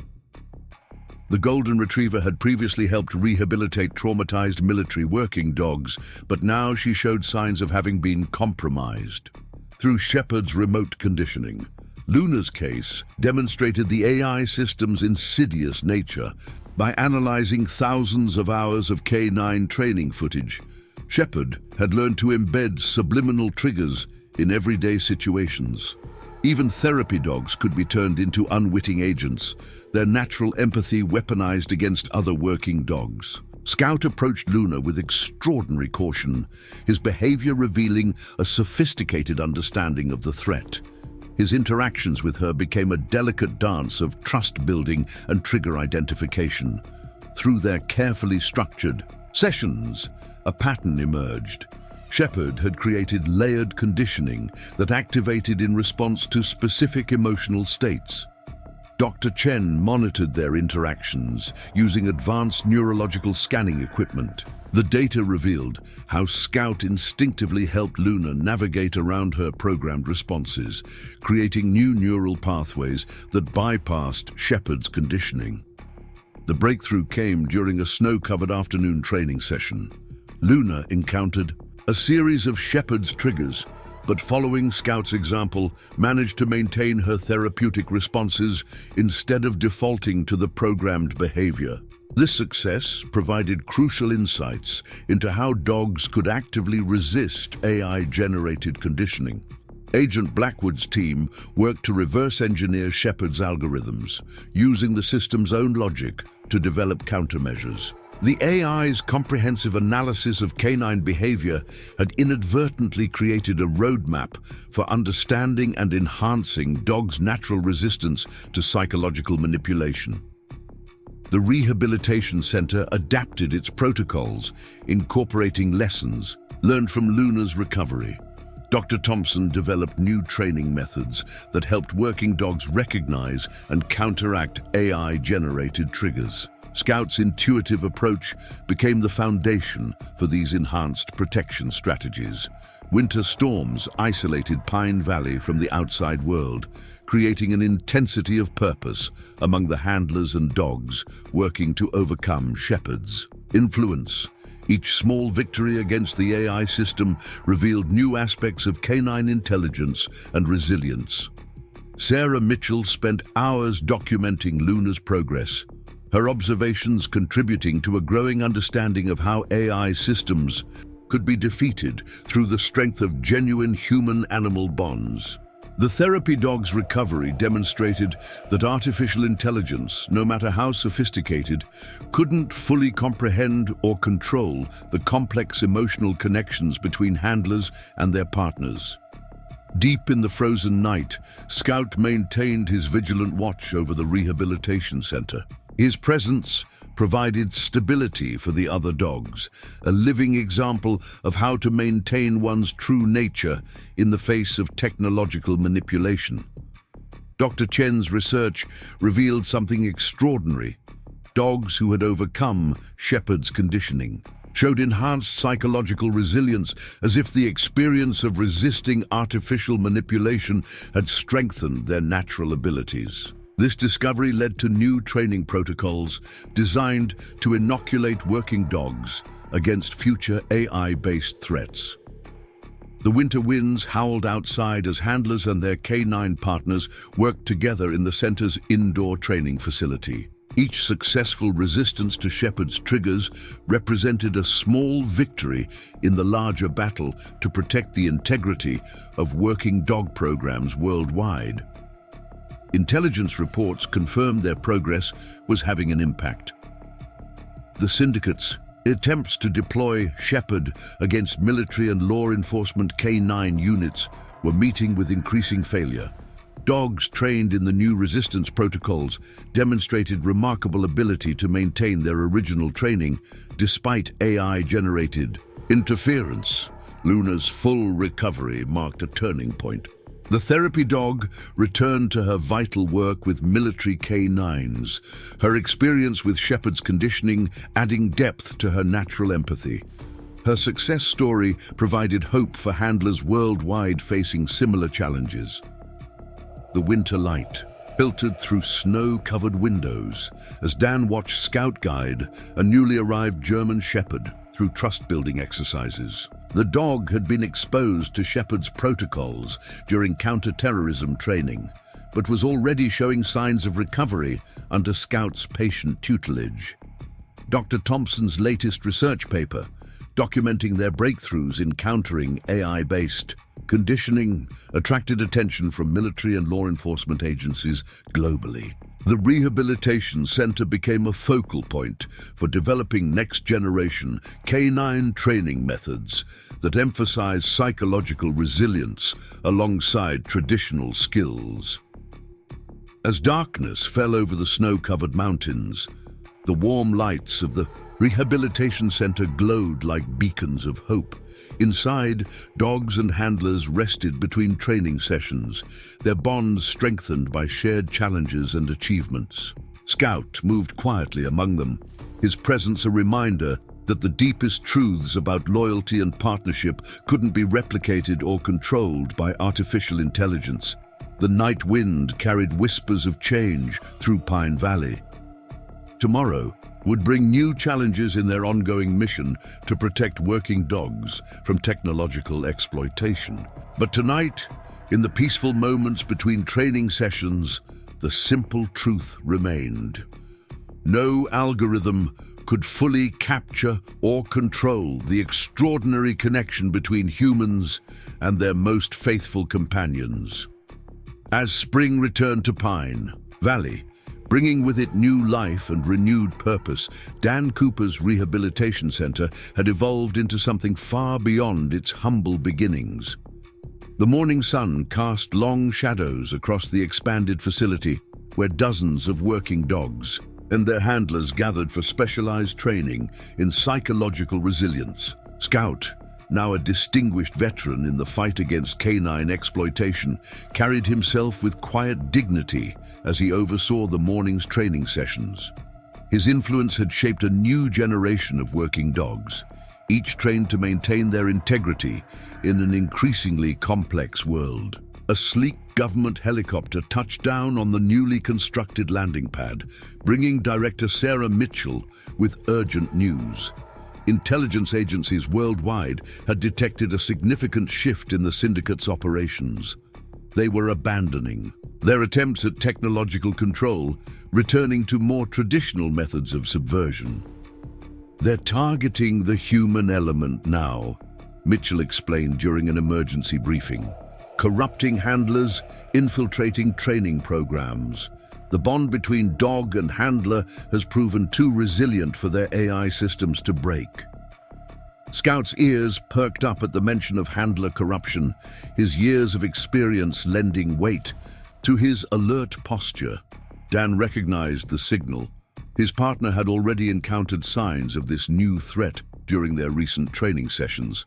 The Golden Retriever had previously helped rehabilitate traumatized military working dogs, but now she showed signs of having been compromised. Through Shepherd's remote conditioning, Luna's case demonstrated the AI system's insidious nature. By analyzing thousands of hours of canine training footage, Shepherd had learned to embed subliminal triggers in everyday situations. Even therapy dogs could be turned into unwitting agents, their natural empathy weaponized against other working dogs. Scout approached Luna with extraordinary caution, his behavior revealing a sophisticated understanding of the threat. His interactions with her became a delicate dance of trust-building and trigger identification. Through their carefully structured sessions, a pattern emerged. Shepherd had created layered conditioning that activated in response to specific emotional states. Dr. Chen monitored their interactions using advanced neurological scanning equipment. The data revealed how Scout instinctively helped Luna navigate around her programmed responses, creating new neural pathways that bypassed Shepherd's conditioning. The breakthrough came during a snow-covered afternoon training session. Luna encountered a series of Shepherd's triggers, but following Scout's example, managed to maintain her therapeutic responses instead of defaulting to the programmed behavior. This success provided crucial insights into how dogs could actively resist AI-generated conditioning. Agent Blackwood's team worked to reverse engineer Shepherd's algorithms, using the system's own logic to develop countermeasures. The AI's comprehensive analysis of canine behavior had inadvertently created a roadmap for understanding and enhancing dogs' natural resistance to psychological manipulation. The Rehabilitation Center adapted its protocols, incorporating lessons learned from Luna's recovery. Dr. Thompson developed new training methods that helped working dogs recognize and counteract AI-generated triggers. Scout's intuitive approach became the foundation for these enhanced protection strategies. Winter storms isolated Pine Valley from the outside world, creating an intensity of purpose among the handlers and dogs working to overcome Shepherd's influence. Each small victory against the AI system revealed new aspects of canine intelligence and resilience. Sarah Mitchell spent hours documenting Luna's progress, her observations contributing to a growing understanding of how AI systems could be defeated through the strength of genuine human-animal bonds. The therapy dog's recovery demonstrated that artificial intelligence, no matter how sophisticated, couldn't fully comprehend or control the complex emotional connections between handlers and their partners. Deep in the frozen night, Scout maintained his vigilant watch over the rehabilitation center. His presence provided stability for the other dogs, a living example of how to maintain one's true nature in the face of technological manipulation. Dr. Chen's research revealed something extraordinary: dogs who had overcome Shepherd's conditioning showed enhanced psychological resilience, as if the experience of resisting artificial manipulation had strengthened their natural abilities. This discovery led to new training protocols designed to inoculate working dogs against future AI-based threats. The winter winds howled outside as handlers and their canine partners worked together in the center's indoor training facility. Each successful resistance to Shepard's triggers represented a small victory in the larger battle to protect the integrity of working dog programs worldwide. Intelligence reports confirmed their progress was having an impact. The syndicate's attempts to deploy Shepherd against military and law enforcement K9 units were meeting with increasing failure. Dogs trained in the new resistance protocols demonstrated remarkable ability to maintain their original training despite AI-generated interference. Luna's full recovery marked a turning point. The therapy dog returned to her vital work with military K9s, her experience with Shepard's conditioning adding depth to her natural empathy. Her success story provided hope for handlers worldwide facing similar challenges. The winter light filtered through snow-covered windows as Dan watched Scout guide a newly arrived German Shepherd through trust-building exercises. The dog had been exposed to Shepard's protocols during counter-terrorism training, but was already showing signs of recovery under Scout's patient tutelage. Dr. Thompson's latest research paper, documenting their breakthroughs in countering AI-based conditioning, attracted attention from military and law enforcement agencies globally. The Rehabilitation Center became a focal point for developing next-generation K9 training methods that emphasize psychological resilience alongside traditional skills. As darkness fell over the snow-covered mountains, the warm lights of the Rehabilitation Center glowed like beacons of hope. Inside, dogs and handlers rested between training sessions, their bonds strengthened by shared challenges and achievements. Scout moved quietly among them, his presence a reminder that the deepest truths about loyalty and partnership couldn't be replicated or controlled by artificial intelligence. The night wind carried whispers of change through Pine Valley. Tomorrow would bring new challenges in their ongoing mission to protect working dogs from technological exploitation. But tonight, in the peaceful moments between training sessions, the simple truth remained. No algorithm could fully capture or control the extraordinary connection between humans and their most faithful companions. As spring returned to Pine Valley, bringing with it new life and renewed purpose, Dan Cooper's Rehabilitation Center had evolved into something far beyond its humble beginnings. The morning sun cast long shadows across the expanded facility, where dozens of working dogs and their handlers gathered for specialized training in psychological resilience. Scout, now a distinguished veteran in the fight against canine exploitation, carried himself with quiet dignity as he oversaw the morning's training sessions. His influence had shaped a new generation of working dogs, each trained to maintain their integrity in an increasingly complex world. A sleek government helicopter touched down on the newly constructed landing pad, bringing Director Sarah Mitchell with urgent news. Intelligence agencies worldwide had detected a significant shift in the syndicate's operations. They were abandoning their attempts at technological control, returning to more traditional methods of subversion. They're targeting the human element now, Mitchell explained during an emergency briefing. Corrupting handlers, infiltrating training programs. The bond between dog and handler has proven too resilient for their AI systems to break. Scout's ears perked up at the mention of handler corruption, his years of experience lending weight to his alert posture. Dan recognized the signal. His partner had already encountered signs of this new threat during their recent training sessions.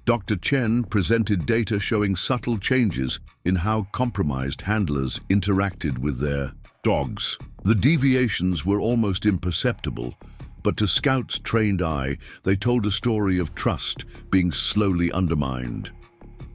Dr. Chen presented data showing subtle changes in how compromised handlers interacted with their dogs. The deviations were almost imperceptible, But to Scout's trained eye, they told a story of trust being slowly undermined.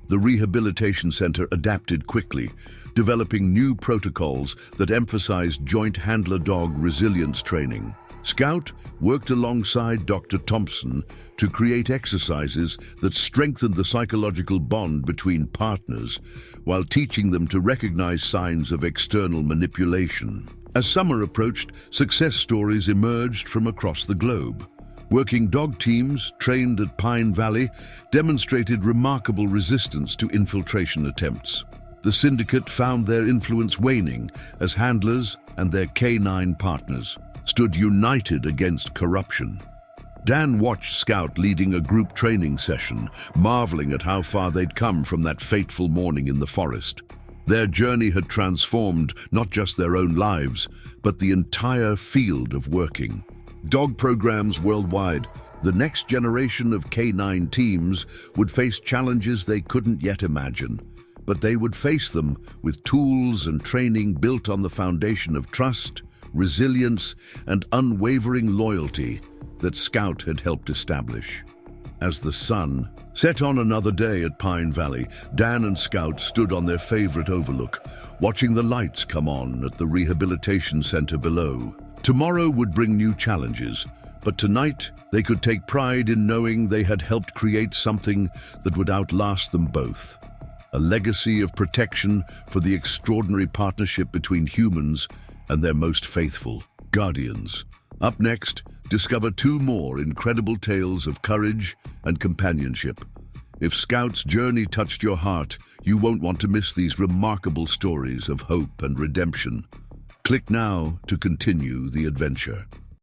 The rehabilitation center adapted quickly, developing new protocols that emphasized joint handler-dog resilience training. Scout worked alongside Dr. Thompson to create exercises that strengthened the psychological bond between partners while teaching them to recognize signs of external manipulation. As summer approached, success stories emerged from across the globe. Working dog teams trained at Pine Valley demonstrated remarkable resistance to infiltration attempts. The syndicate found their influence waning as handlers and their canine partners stood united against corruption. Dan watched Scout leading a group training session, marveling at how far they'd come from that fateful morning in the forest. Their journey had transformed not just their own lives, but the entire field of working. Dog programs worldwide, the next generation of canine teams would face challenges they couldn't yet imagine, but they would face them with tools and training built on the foundation of trust, resilience, and unwavering loyalty that Scout had helped establish. As the sun set on another day at Pine Valley, Dan and Scout stood on their favorite overlook, watching the lights come on at the rehabilitation center below. Tomorrow would bring new challenges, but tonight they could take pride in knowing they had helped create something that would outlast them both. A legacy of protection for the extraordinary partnership between humans and their most faithful guardians. Up next, discover two more incredible tales of courage and companionship. If Scout's journey touched your heart, you won't want to miss these remarkable stories of hope and redemption. Click now to continue the adventure.